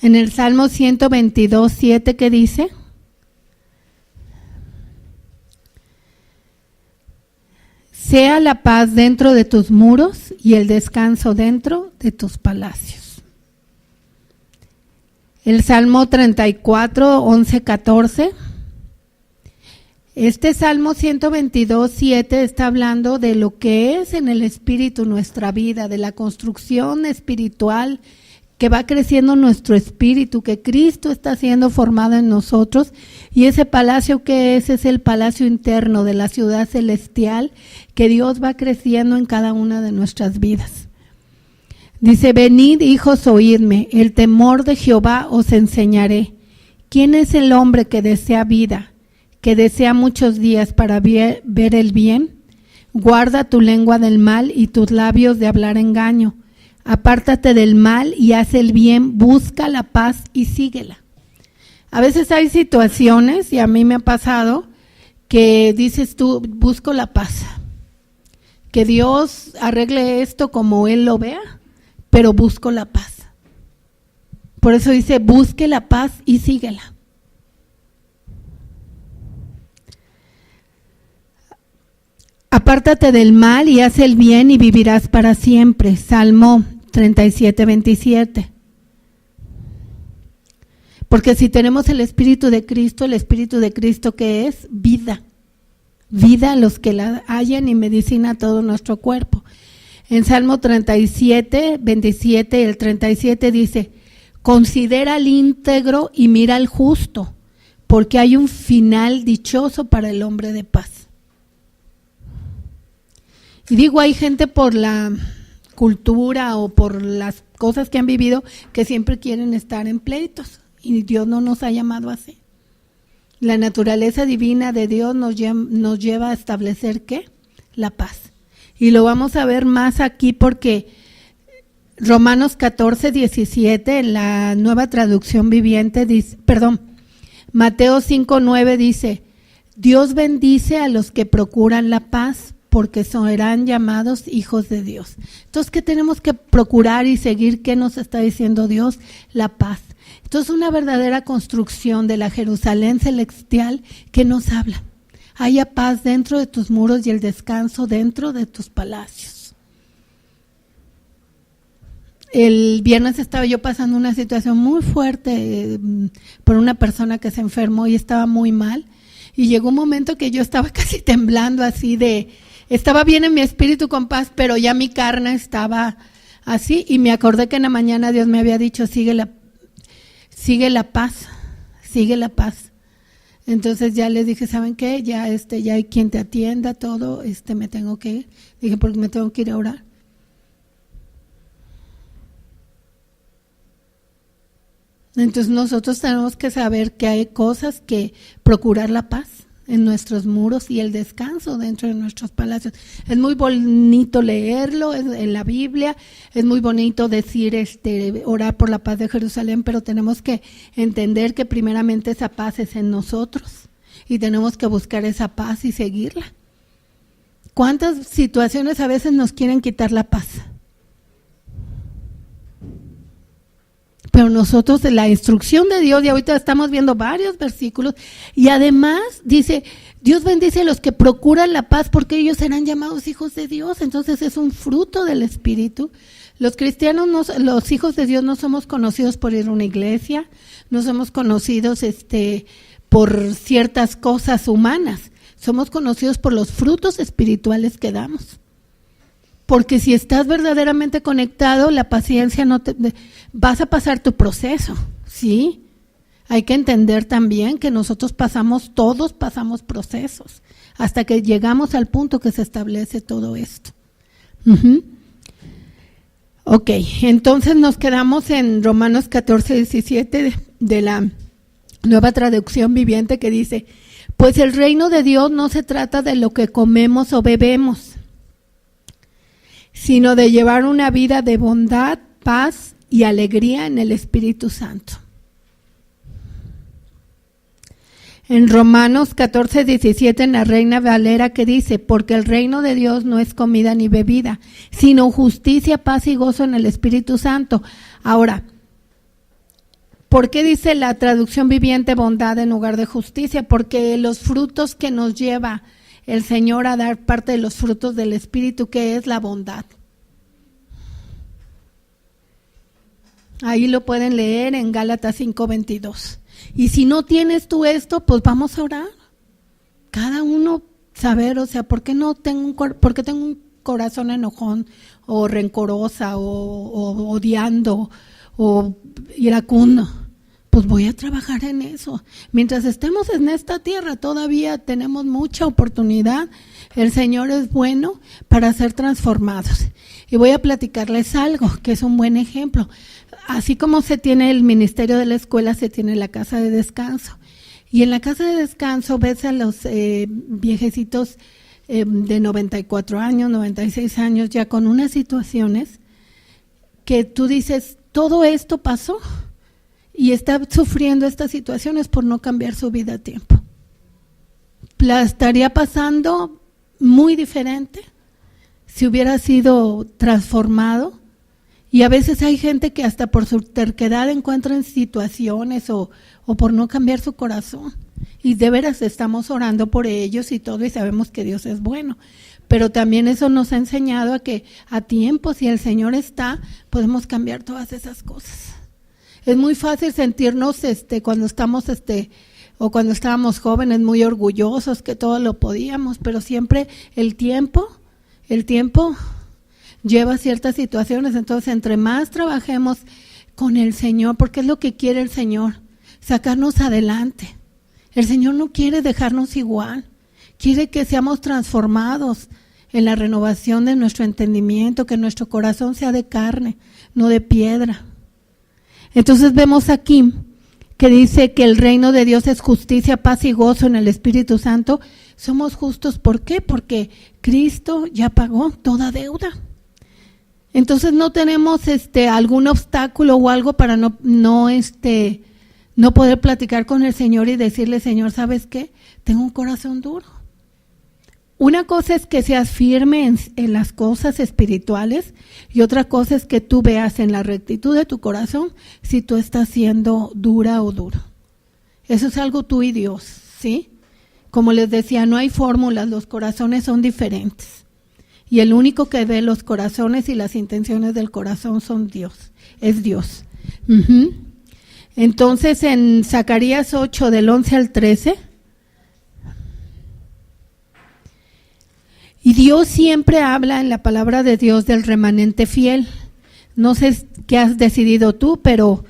En el Salmo 122, 7, ¿qué dice? Sea la paz dentro de tus muros y el descanso dentro de tus palacios. El Salmo 34, 11, 14. Este Salmo 122, 7 está hablando de lo que es en el espíritu nuestra vida, de la construcción espiritual que va creciendo nuestro espíritu, que Cristo está siendo formado en nosotros, y ese palacio que es el palacio interno de la ciudad celestial, que Dios va creciendo en cada una de nuestras vidas. Dice, venid hijos, oídme, el temor de Jehová os enseñaré. ¿Quién es el hombre que desea vida, que desea muchos días para ver el bien. Guarda tu lengua del mal y tus labios de hablar engaño. Apártate del mal y haz el bien, busca la paz y síguela. A veces hay situaciones, y a mí me ha pasado, que dices tú, busco la paz. Que Dios arregle esto como Él lo vea, pero busco la paz. Por eso dice, busque la paz y síguela. Apártate del mal y haz el bien y vivirás para siempre. Salmo 37, 27. Porque si tenemos el Espíritu de Cristo ¿qué es? Vida. Vida a los que la hallan y medicina a todo nuestro cuerpo. En Salmo 37, 27, el 37 dice, considera al íntegro y mira al justo, porque hay un final dichoso para el hombre de paz. Y digo, hay gente por la cultura o por las cosas que han vivido que siempre quieren estar en pleitos, y Dios no nos ha llamado así. La naturaleza divina de Dios nos lleva a establecer ¿qué? La paz. Y lo vamos a ver más aquí porque Romanos 14, 17 en la Nueva Traducción Viviente dice, Mateo 5, 9 dice, Dios bendice a los que procuran la paz porque serán llamados hijos de Dios. Entonces, ¿qué tenemos que procurar y seguir? ¿Qué nos está diciendo Dios? La paz. Entonces, una verdadera construcción de la Jerusalén celestial que nos habla. Haya paz dentro de tus muros y el descanso dentro de tus palacios. El viernes estaba yo pasando una situación muy fuerte por una persona que se enfermó y estaba muy mal. Y llegó un momento que yo estaba casi temblando así estaba bien en mi espíritu con paz, pero ya mi carne estaba así. Y me acordé que en la mañana Dios me había dicho, sigue la paz. Entonces ya les dije, ¿saben qué? Ya hay quien te atienda, todo, me tengo que ir. Dije, porque me tengo que ir a orar. Entonces nosotros tenemos que saber que hay cosas que procurar la paz en nuestros muros y el descanso dentro de nuestros palacios. Es muy bonito leerlo en la Biblia, es muy bonito decir, orar por la paz de Jerusalén, pero tenemos que entender que primeramente esa paz es en nosotros y tenemos que buscar esa paz y seguirla. ¿Cuántas situaciones a veces nos quieren quitar la paz? Pero nosotros, la instrucción de Dios, y ahorita estamos viendo varios versículos, y además dice, Dios bendice a los que procuran la paz porque ellos serán llamados hijos de Dios. Entonces es un fruto del Espíritu. Los cristianos, los hijos de Dios, no somos conocidos por ir a una iglesia, no somos conocidos por ciertas cosas humanas, somos conocidos por los frutos espirituales que damos. Porque si estás verdaderamente conectado, la paciencia vas a pasar tu proceso, ¿sí? Hay que entender también que todos pasamos procesos, hasta que llegamos al punto que se establece todo esto. Ok, entonces nos quedamos en Romanos 14, 17 de la Nueva Traducción Viviente que dice, pues el reino de Dios no se trata de lo que comemos o bebemos, sino de llevar una vida de bondad, paz y alegría en el Espíritu Santo. En Romanos 14, 17 en la Reina Valera que dice, porque el reino de Dios no es comida ni bebida, sino justicia, paz y gozo en el Espíritu Santo. Ahora, ¿por qué dice la traducción viviente bondad en lugar de justicia? Porque los frutos que nos lleva el Señor a dar parte de los frutos del Espíritu, que es la bondad. Ahí lo pueden leer en Gálatas 5:22. Y si no tienes tú esto, pues vamos a orar. Cada uno saber, ¿por qué tengo un corazón enojón o rencorosa o odiando o iracundo? Pues voy a trabajar en eso. Mientras estemos en esta tierra, todavía tenemos mucha oportunidad. El Señor es bueno para ser transformados. Y voy a platicarles algo que es un buen ejemplo. Así como se tiene el ministerio de la escuela, se tiene la casa de descanso. Y en la casa de descanso ves a los viejecitos de 94 años, 96 años, ya con unas situaciones que tú dices, todo esto pasó y está sufriendo estas situaciones por no cambiar su vida a tiempo. La estaría pasando muy diferente si hubiera sido transformado. Y a veces hay gente que hasta por su terquedad encuentra en situaciones o por no cambiar su corazón. Y de veras estamos orando por ellos y todo, y sabemos que Dios es bueno. Pero también eso nos ha enseñado a que a tiempo, si el Señor está, podemos cambiar todas esas cosas. Es muy fácil sentirnos cuando estamos o cuando estábamos jóvenes muy orgullosos que todo lo podíamos, pero siempre el tiempo lleva ciertas situaciones. Entonces, entre más trabajemos con el Señor, porque es lo que quiere el Señor, sacarnos adelante. El Señor no quiere dejarnos igual, quiere que seamos transformados en la renovación de nuestro entendimiento, que nuestro corazón sea de carne, no de piedra. Entonces vemos aquí que dice que el reino de Dios es justicia, paz y gozo en el Espíritu Santo. Somos justos, ¿por qué? Porque Cristo ya pagó toda deuda. Entonces no tenemos algún obstáculo o algo para no poder platicar con el Señor y decirle, Señor, ¿sabes qué? Tengo un corazón duro. Una cosa es que seas firme en las cosas espirituales y otra cosa es que tú veas en la rectitud de tu corazón si tú estás siendo dura o duro. Eso es algo tú y Dios, ¿sí? Como les decía, no hay fórmulas, los corazones son diferentes. Y el único que ve los corazones y las intenciones del corazón es Dios. Uh-huh. Entonces en Zacarías 8 del 11 al 13, y Dios siempre habla en la palabra de Dios del remanente fiel. No sé qué has decidido tú, pero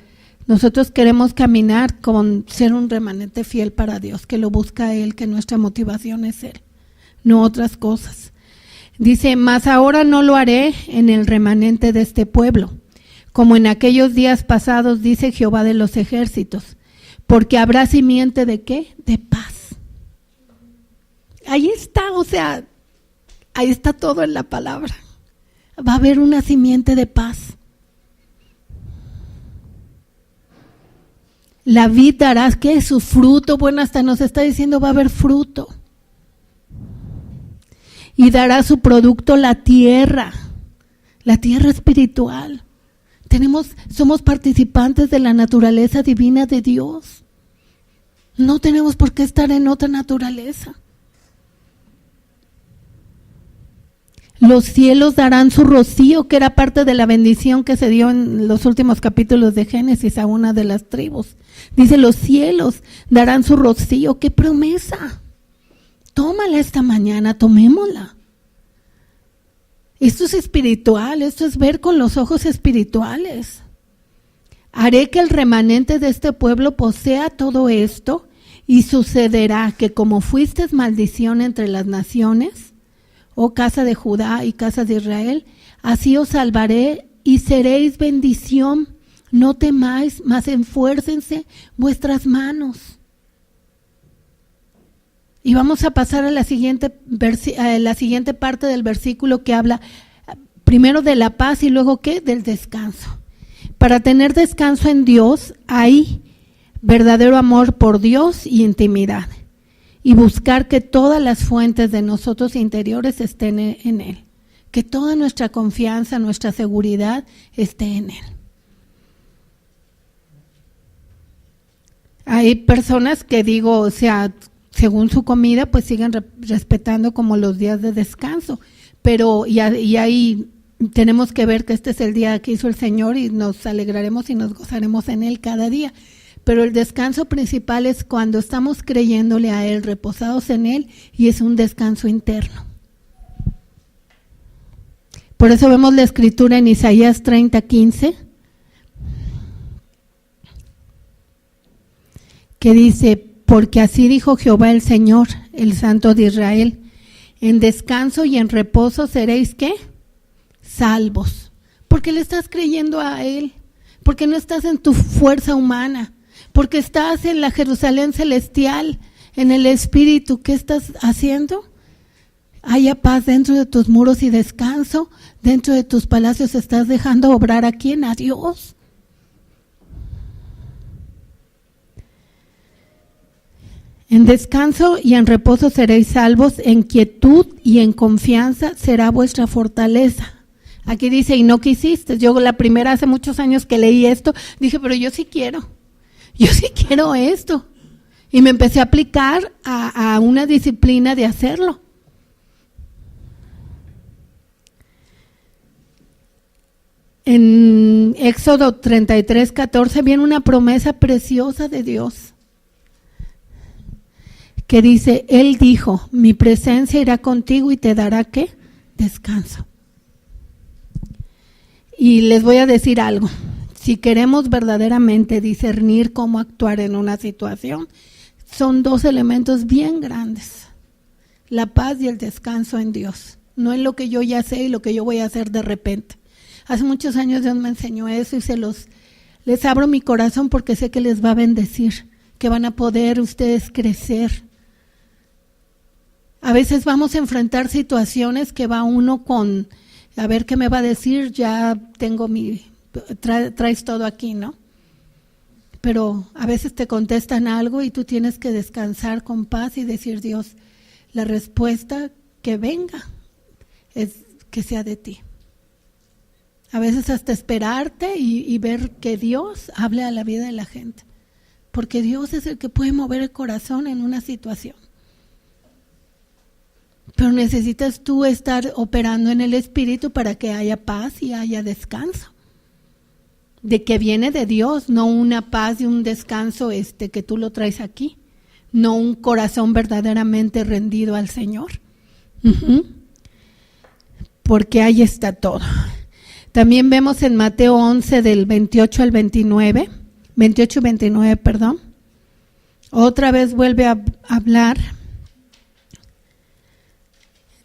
nosotros queremos caminar con ser un remanente fiel para Dios, que lo busca Él, que nuestra motivación es Él, no otras cosas. Dice, mas ahora no lo haré en el remanente de este pueblo, como en aquellos días pasados, dice Jehová de los ejércitos, porque habrá simiente ¿de qué? De paz. Ahí está, ahí está todo en la palabra. Va a haber una simiente de paz. La vid dará, ¿qué? Su fruto. Bueno, hasta nos está diciendo va a haber fruto. Y dará su producto la tierra espiritual. Somos participantes de la naturaleza divina de Dios. No tenemos por qué estar en otra naturaleza. Los cielos darán su rocío, que era parte de la bendición que se dio en los últimos capítulos de Génesis a una de las tribus. Dice, los cielos darán su rocío. ¡Qué promesa! Tómala esta mañana, tomémosla. Esto es espiritual, esto es ver con los ojos espirituales. Haré que el remanente de este pueblo posea todo esto, y sucederá que como fuisteis maldición entre las naciones, oh casa de Judá y casa de Israel, así os salvaré y seréis bendición. No temáis, mas enfuércense vuestras manos. Y vamos a pasar a la siguiente parte del versículo que habla primero de la paz y luego ¿qué? Del descanso. Para tener descanso en Dios hay verdadero amor por Dios y intimidad. Y buscar que todas las fuentes de nosotros interiores estén en Él. Que toda nuestra confianza, nuestra seguridad esté en Él. Hay personas que según su comida, pues siguen respetando como los días de descanso. Pero y ahí tenemos que ver que este es el día que hizo el Señor y nos alegraremos y nos gozaremos en Él cada día. Pero el descanso principal es cuando estamos creyéndole a Él, reposados en Él, y es un descanso interno. Por eso vemos la escritura en Isaías 30:15, que dice, porque así dijo Jehová el Señor, el Santo de Israel, en descanso y en reposo seréis, ¿qué? Salvos. Porque le estás creyendo a Él, porque no estás en tu fuerza humana, porque estás en la Jerusalén celestial, en el Espíritu. ¿Qué estás haciendo? Haya paz dentro de tus muros y descanso. Dentro de tus palacios estás dejando obrar a quién, a Dios. En descanso y en reposo seréis salvos, en quietud y en confianza será vuestra fortaleza. Aquí dice, y no quisiste. Yo la primera, hace muchos años que leí esto, dije, pero yo sí quiero esto. Y me empecé a aplicar a una disciplina de hacerlo. En Éxodo 33:14 viene una promesa preciosa de Dios, que dice, Él dijo, mi presencia irá contigo y te dará, ¿qué? Descanso. Y les voy a decir algo, si queremos verdaderamente discernir cómo actuar en una situación, son dos elementos bien grandes, la paz y el descanso en Dios, no en lo que yo ya sé y lo que yo voy a hacer de repente. Hace muchos años Dios me enseñó eso y les abro mi corazón porque sé que les va a bendecir, que van a poder ustedes crecer. A veces vamos a enfrentar situaciones que va uno con, a ver qué me va a decir, ya tengo traes todo aquí, ¿no? Pero a veces te contestan algo y tú tienes que descansar con paz y decir, Dios, la respuesta que venga es que sea de ti. A veces hasta esperarte y ver que Dios hable a la vida de la gente, porque Dios es el que puede mover el corazón en una situación. Pero necesitas tú estar operando en el Espíritu para que haya paz y haya descanso. De que viene de Dios, no una paz y un descanso que tú lo traes aquí. No un corazón verdaderamente rendido al Señor. Porque ahí está todo. También vemos en Mateo 11 del 28 al 29, 28 y 29, perdón. Otra vez vuelve a hablar.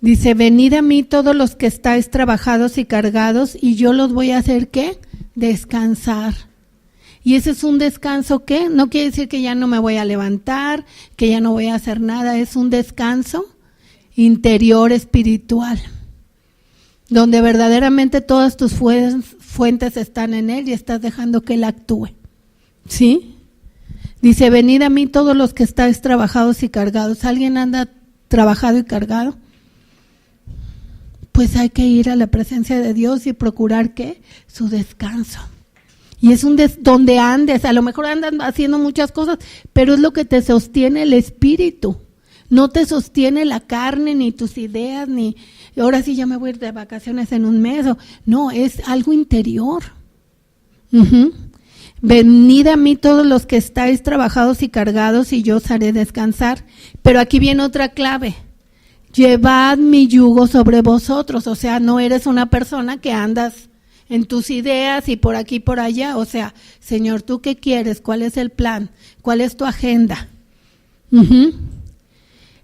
Dice, venid a mí todos los que estáis trabajados y cargados y yo los voy a hacer, ¿qué? Descansar. Y ese es un descanso, ¿qué? No quiere decir que ya no me voy a levantar, que ya no voy a hacer nada, es un descanso interior espiritual, donde verdaderamente todas tus fuentes están en Él y estás dejando que Él actúe. ¿Sí? Dice, venid a mí todos los que estáis trabajados y cargados. ¿Alguien anda trabajado y cargado? Pues hay que ir a la presencia de Dios y procurar, ¿qué? Su descanso. Y es donde andes, a lo mejor andas haciendo muchas cosas, pero es lo que te sostiene el espíritu. No te sostiene la carne, ni tus ideas, ni ahora sí ya me voy a ir de vacaciones en un mes. No, es algo interior. Venid a mí todos los que estáis trabajados y cargados y yo os haré descansar. Pero aquí viene otra clave. Llevad mi yugo sobre vosotros. O sea, no eres una persona que andas en tus ideas y por aquí por allá. O sea, Señor, ¿tú qué quieres? ¿Cuál es el plan? ¿Cuál es tu agenda?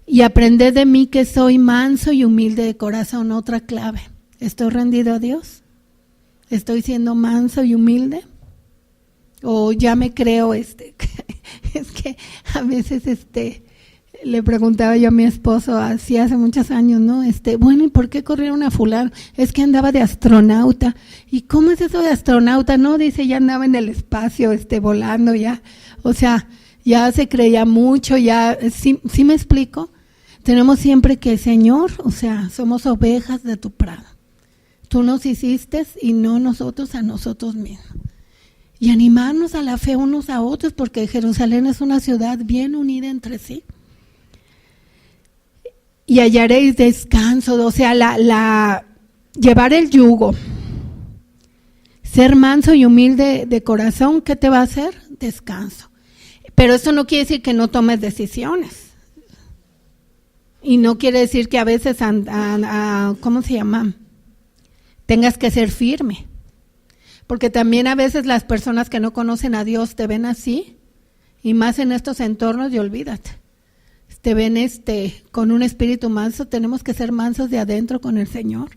Y aprended de mí que soy manso y humilde de corazón. Otra clave. ¿Estoy rendido a Dios? ¿Estoy siendo manso y humilde? ¿O ya me creo es que a veces le preguntaba yo a mi esposo así hace muchos años, ¿no? Bueno, ¿y por qué corrieron a fulano? Es que andaba de astronauta. ¿Y cómo es eso de astronauta? No, dice, ya andaba en el espacio, volando ya. O sea, ya se creía mucho, ya, ¿sí me explico? Tenemos siempre que, Señor, o sea, somos ovejas de tu prado. Tú nos hiciste y no nosotros a nosotros mismos. Y animarnos a la fe unos a otros, porque Jerusalén es una ciudad bien unida entre sí. Y hallaréis descanso, o sea, llevar el yugo, ser manso y humilde de corazón, ¿qué te va a hacer? Descanso. Pero eso no quiere decir que no tomes decisiones. Y no quiere decir que a veces, ¿cómo se llama? Tengas que ser firme. Porque también a veces las personas que no conocen a Dios te ven así, y más en estos entornos, y olvídate. Te ven con un espíritu manso. Tenemos que ser mansos de adentro con el Señor.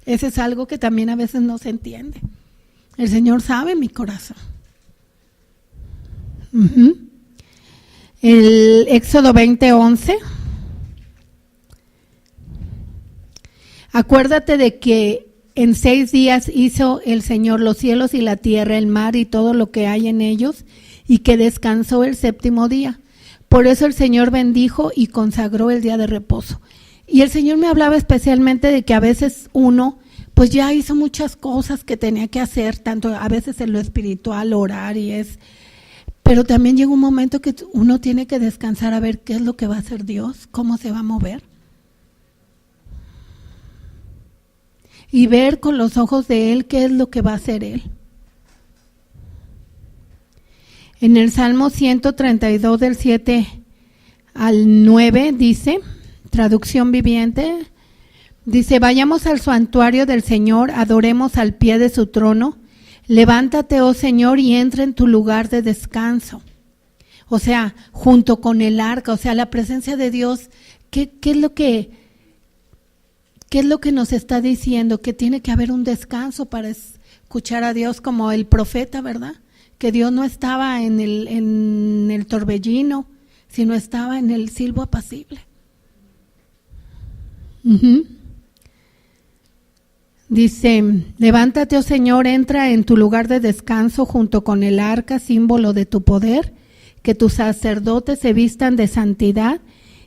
Ese es algo que también a veces no se entiende. El Señor sabe mi corazón. El Éxodo 20:11. Acuérdate de que en 6 días hizo el Señor los cielos y la tierra, el mar y todo lo que hay en ellos, y que descansó el 7º día. Por eso el Señor bendijo y consagró el día de reposo. Y el Señor me hablaba especialmente de que a veces uno pues ya hizo muchas cosas que tenía que hacer, tanto a veces en lo espiritual, orar pero también llega un momento que uno tiene que descansar a ver qué es lo que va a hacer Dios, cómo se va a mover. Y ver con los ojos de Él qué es lo que va a hacer Él. En el Salmo 132 del 7 al 9 dice, traducción viviente, dice: vayamos al santuario del Señor, adoremos al pie de su trono, levántate, oh Señor, y entra en tu lugar de descanso. O sea, junto con el arca, o sea, la presencia de Dios, ¿qué es lo que nos está diciendo? Que tiene que haber un descanso para escuchar a Dios, como el profeta, ¿verdad? Que Dios no estaba en el torbellino, sino estaba en el silbo apacible. Dice: levántate, oh Señor, entra en tu lugar de descanso junto con el arca, símbolo de tu poder, que tus sacerdotes se vistan de santidad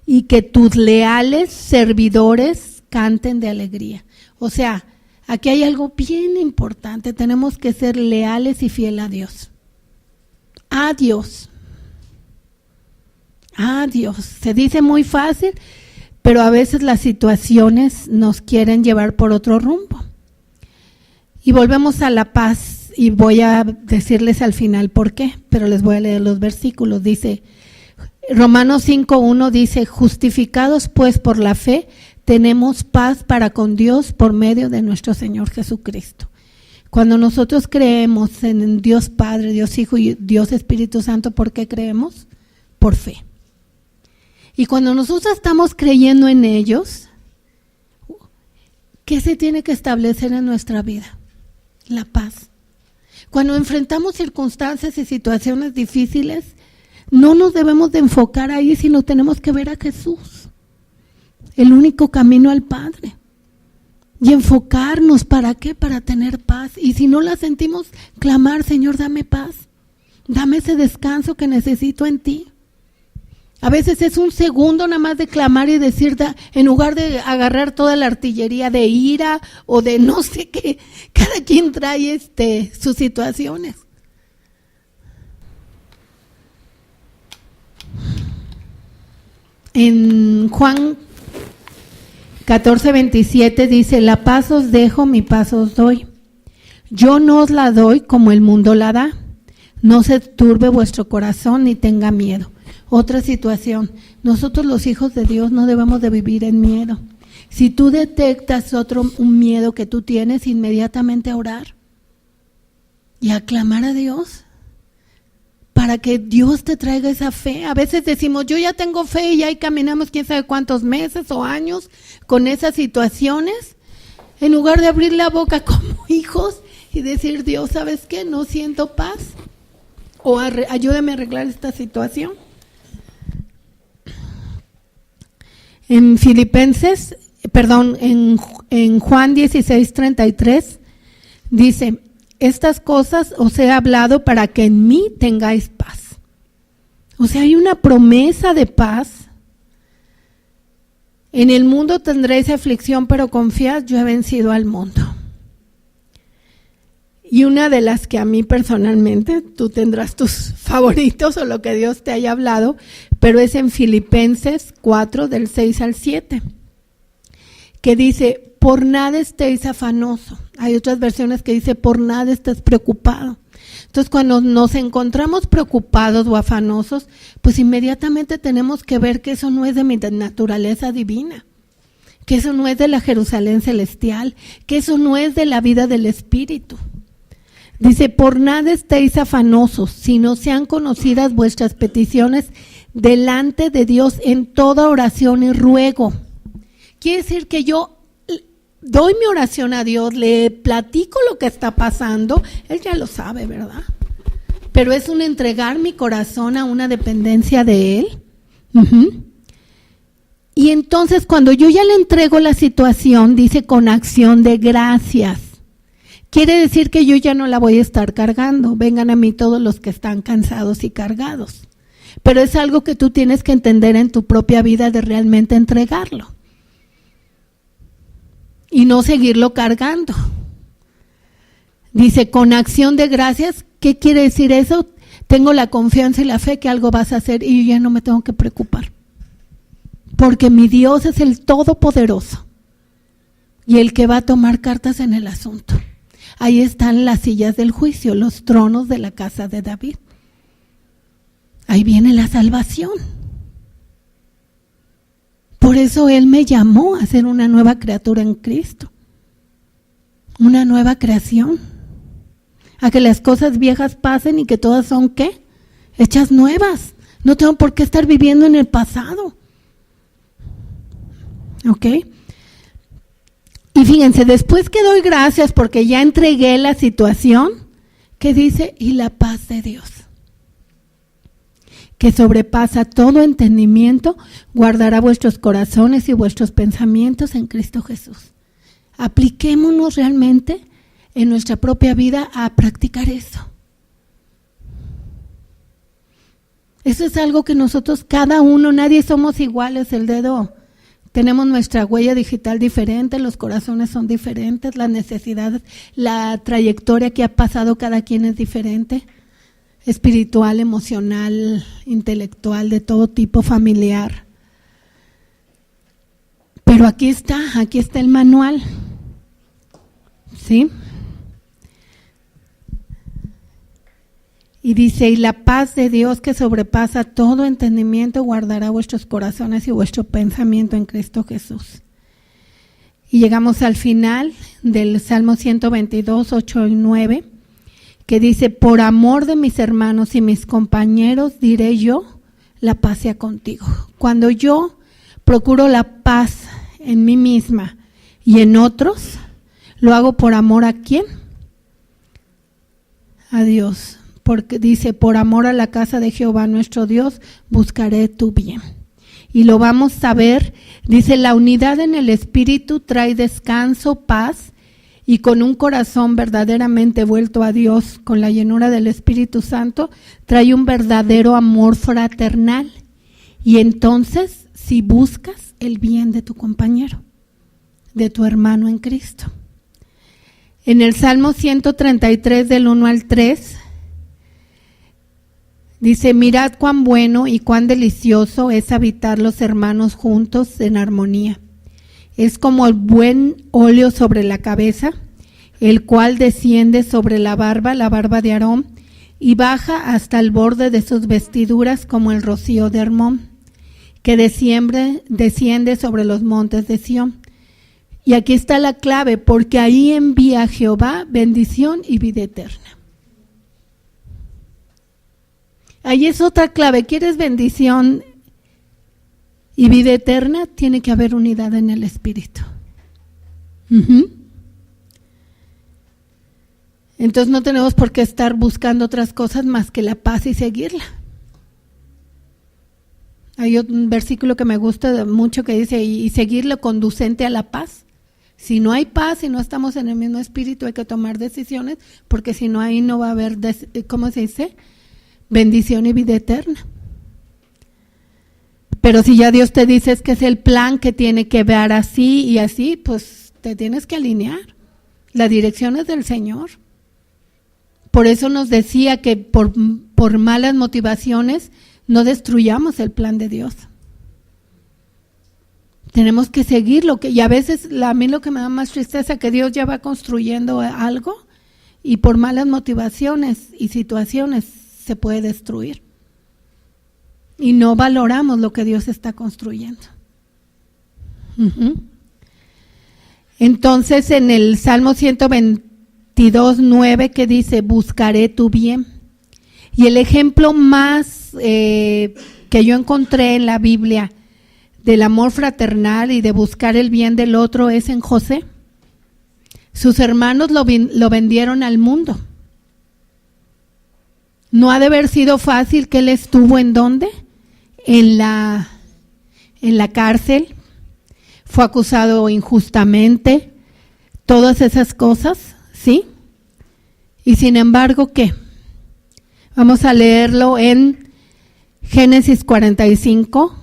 y que tus leales servidores canten de alegría. O sea, aquí hay algo bien importante, tenemos que ser leales y fieles a Dios. A Dios. A Dios. Se dice muy fácil, pero a veces las situaciones nos quieren llevar por otro rumbo. Y volvemos a la paz, y voy a decirles al final por qué, pero les voy a leer los versículos. Dice, Romanos 5:1 dice: justificados pues por la fe, tenemos paz para con Dios por medio de nuestro Señor Jesucristo. Cuando nosotros creemos en Dios Padre, Dios Hijo y Dios Espíritu Santo, ¿por qué creemos? Por fe. Y cuando nosotros estamos creyendo en ellos, ¿qué se tiene que establecer en nuestra vida? La paz. Cuando enfrentamos circunstancias y situaciones difíciles, no nos debemos de enfocar ahí, sino tenemos que ver a Jesús, el único camino al Padre. Y enfocarnos, ¿para qué? Para tener paz. Y si no la sentimos, clamar: Señor, dame paz. Dame ese descanso que necesito en ti. A veces es un segundo nada más de clamar y decir, en lugar de agarrar toda la artillería de ira o de no sé qué, cada quien trae sus situaciones. En Juan 14:27 dice: la paz os dejo, mi paz os doy. Yo no os la doy como el mundo la da. No se turbe vuestro corazón ni tenga miedo. Otra situación, nosotros los hijos de Dios no debemos de vivir en miedo. Si tú detectas un miedo que tú tienes, inmediatamente a orar y a clamar a Dios para que Dios te traiga esa fe. A veces decimos, yo ya tengo fe, y ahí caminamos quién sabe cuántos meses o años con esas situaciones, en lugar de abrir la boca como hijos y decir, Dios, ¿sabes qué? No siento paz, o ayúdame a arreglar esta situación. En Juan 16:33 dice: estas cosas os he hablado para que en mí tengáis paz. O sea, hay una promesa de paz. En el mundo tendréis aflicción, pero confiad, yo he vencido al mundo. Y una de las que a mí personalmente, tú tendrás tus favoritos o lo que Dios te haya hablado, pero es en Filipenses 4, del 6 al 7, que dice: por nada estéis afanoso. Hay otras versiones que dice: por nada estés preocupado. Entonces, cuando nos encontramos preocupados o afanosos, pues inmediatamente tenemos que ver que eso no es de mi naturaleza divina, que eso no es de la Jerusalén celestial, que eso no es de la vida del Espíritu. Dice: por nada estéis afanosos, sino sean conocidas vuestras peticiones delante de Dios en toda oración y ruego. Quiere decir que yo doy mi oración a Dios, le platico lo que está pasando, Él ya lo sabe, ¿verdad? pero es un entregar mi corazón a una dependencia de Él. Uh-huh. Y entonces cuando yo ya le entrego la situación, dice con acción de gracias. Quiere decir que yo ya no la voy a estar cargando. Vengan a mí todos los que están cansados y cargados. Pero es algo que tú tienes que entender en tu propia vida de realmente entregarlo. Y no seguirlo cargando. Dice, con acción de gracias, ¿qué quiere decir eso? Tengo la confianza y la fe que algo vas a hacer y yo ya no me tengo que preocupar. Porque mi Dios es el Todopoderoso y el que va a tomar cartas en el asunto. Ahí están las sillas del juicio, los tronos de la casa de David. Ahí viene la salvación. Por eso Él me llamó a ser una nueva criatura en Cristo. Una nueva creación. A que las cosas viejas pasen y que todas son, ¿qué? Hechas nuevas. No tengo por qué estar viviendo en el pasado. ¿Ok? Y fíjense, después que doy gracias porque ya entregué la situación, ¿qué dice? Y la paz de Dios, que sobrepasa todo entendimiento, guardará vuestros corazones y vuestros pensamientos en Cristo Jesús. Apliquémonos realmente en nuestra propia vida a practicar eso. Eso es algo que nosotros, cada uno, nadie somos iguales, el dedo. Tenemos nuestra huella digital diferente, los corazones son diferentes, las necesidades, la trayectoria que ha pasado cada quien es diferente, espiritual, emocional, intelectual, de todo tipo, familiar. Pero aquí está el manual, ¿sí? Y dice, y la paz de Dios que sobrepasa todo entendimiento guardará vuestros corazones y vuestro pensamiento en Cristo Jesús. Y llegamos al final del Salmo 122, 8 y 9, que dice, por amor de mis hermanos y mis compañeros diré yo, la paz sea contigo. Cuando yo procuro la paz en mí misma y en otros, lo hago por amor ¿a quién? A Dios. Porque dice, por amor a la casa de Jehová nuestro Dios, buscaré tu bien. Y lo vamos a ver, dice, la unidad en el Espíritu trae descanso, paz, y con un corazón verdaderamente vuelto a Dios, con la llenura del Espíritu Santo, trae un verdadero amor fraternal. Y entonces, si buscas el bien de tu compañero, de tu hermano en Cristo. En el Salmo 133, del 1 al 3, dice, mirad cuán bueno y cuán delicioso es habitar los hermanos juntos en armonía. Es como el buen óleo sobre la cabeza, el cual desciende sobre la barba de Aarón, y baja hasta el borde de sus vestiduras como el rocío de Hermón, que desciende sobre los montes de Sión. Y aquí está la clave, porque ahí envía Jehová bendición y vida eterna. Ahí es otra clave. ¿Quieres bendición y vida eterna? Tiene que haber unidad en el Espíritu. Entonces no tenemos por qué estar buscando otras cosas más que la paz y seguirla. Hay un versículo que me gusta mucho que dice, y seguirlo conducente a la paz. Si no hay paz, si no estamos en el mismo espíritu, hay que tomar decisiones, porque si no, ahí no va a haber, ¿cómo se dice?, bendición y vida eterna. Pero si ya Dios te dice que es el plan que tiene que ver así y así, pues te tienes que alinear. La dirección es del Señor. Por eso nos decía que por malas motivaciones no destruyamos el plan de Dios. Tenemos que seguirlo, y a veces a mí lo que me da más tristeza es que Dios ya va construyendo algo y por malas motivaciones y situaciones se puede destruir. Y no valoramos lo que Dios está construyendo. Entonces en el Salmo 122, 9, que dice, buscaré tu bien. Y el ejemplo más que yo encontré en la Biblia del amor fraternal y de buscar el bien del otro es en José. Sus hermanos lo vendieron al mundo. No ha de haber sido fácil que él estuvo ¿en dónde? En la cárcel, fue acusado injustamente, todas esas cosas, ¿sí? Y sin embargo, ¿qué? Vamos a leerlo en Génesis 45,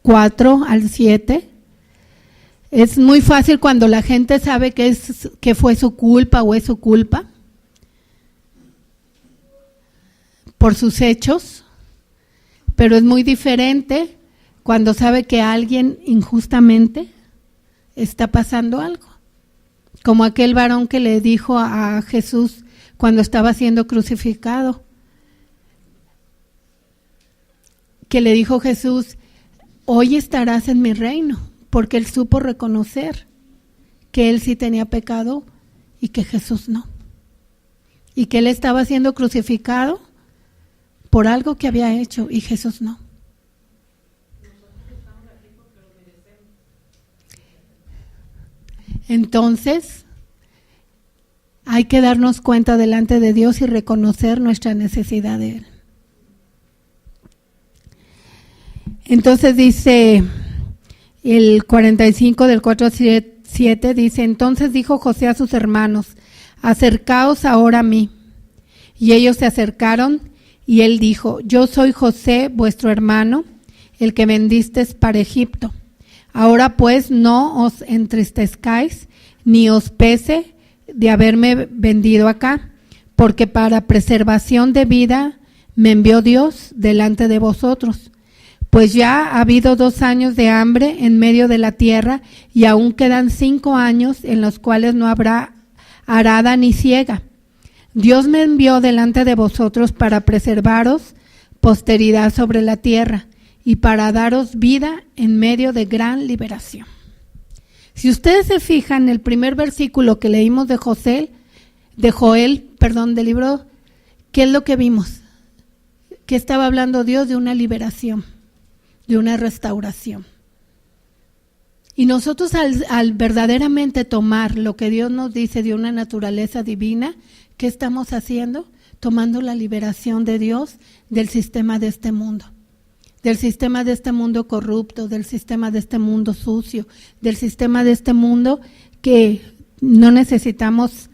4 al 7. Es muy fácil cuando la gente sabe que fue su culpa o es su culpa por sus hechos, pero es muy diferente cuando sabe que alguien injustamente está pasando algo. Como aquel varón que le dijo a Jesús cuando estaba siendo crucificado, que le dijo Jesús, hoy estarás en mi reino, porque él supo reconocer que él sí tenía pecado y que Jesús no. Y que él estaba siendo crucificado por algo que había hecho y Jesús no. Entonces, hay que darnos cuenta delante de Dios y reconocer nuestra necesidad de Él. Entonces dice el 45 del 4 al 7, dice, entonces dijo José a sus hermanos, acercaos ahora a mí. Y ellos se acercaron y él dijo, yo soy José, vuestro hermano, el que vendisteis para Egipto. Ahora pues no os entristezcáis, ni os pese de haberme vendido acá, porque para preservación de vida me envió Dios delante de vosotros. Pues ya ha habido 2 años de hambre en medio de la tierra, y aún quedan 5 años en los cuales no habrá arada ni siega. Dios me envió delante de vosotros para preservaros posteridad sobre la tierra y para daros vida en medio de gran liberación. Si ustedes se fijan, el primer versículo que leímos de Joel, del libro, ¿qué es lo que vimos? Que estaba hablando Dios de una liberación, de una restauración. Y nosotros al verdaderamente tomar lo que Dios nos dice de una naturaleza divina, ¿qué estamos haciendo? Tomando la liberación de Dios del sistema de este mundo. Del sistema de este mundo corrupto, del sistema de este mundo sucio, del sistema de este mundo que no necesitamos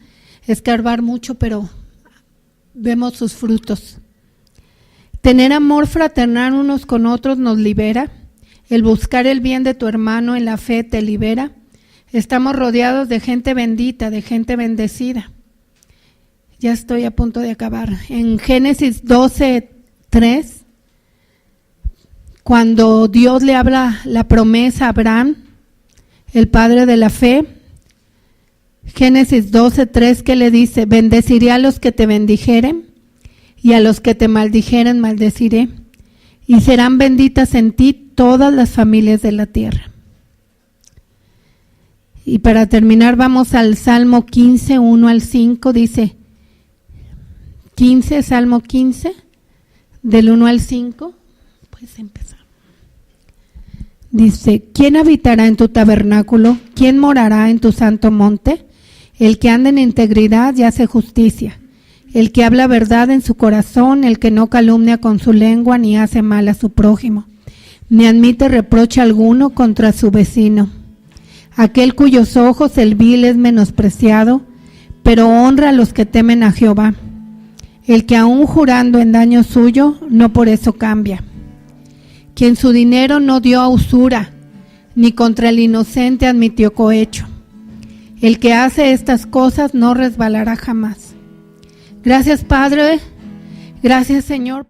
escarbar mucho, pero vemos sus frutos. Tener amor fraternal unos con otros nos libera. El buscar el bien de tu hermano en la fe te libera. Estamos rodeados de gente bendita, de gente bendecida. Ya estoy a punto de acabar. En Génesis 12:3, cuando Dios le habla la promesa a Abraham, el padre de la fe, Génesis 12:3, que le dice, bendeciré a los que te bendijeren y a los que te maldijeren maldeciré, y serán benditas en ti todas las familias de la tierra. Y para terminar vamos al Salmo 15, 1 al 5, dice, Salmo 15, del 1 al 5, puedes empezar. Dice, ¿quién habitará en tu tabernáculo? ¿Quién morará en tu santo monte? El que anda en integridad y hace justicia, el que habla verdad en su corazón, el que no calumnia con su lengua ni hace mal a su prójimo, ni admite reproche alguno contra su vecino. Aquel cuyos ojos el vil es menospreciado, pero honra a los que temen a Jehová. El que aún jurando en daño suyo, no por eso cambia. Quien su dinero no dio a usura, ni contra el inocente admitió cohecho. El que hace estas cosas no resbalará jamás. Gracias, Padre. Gracias, Señor.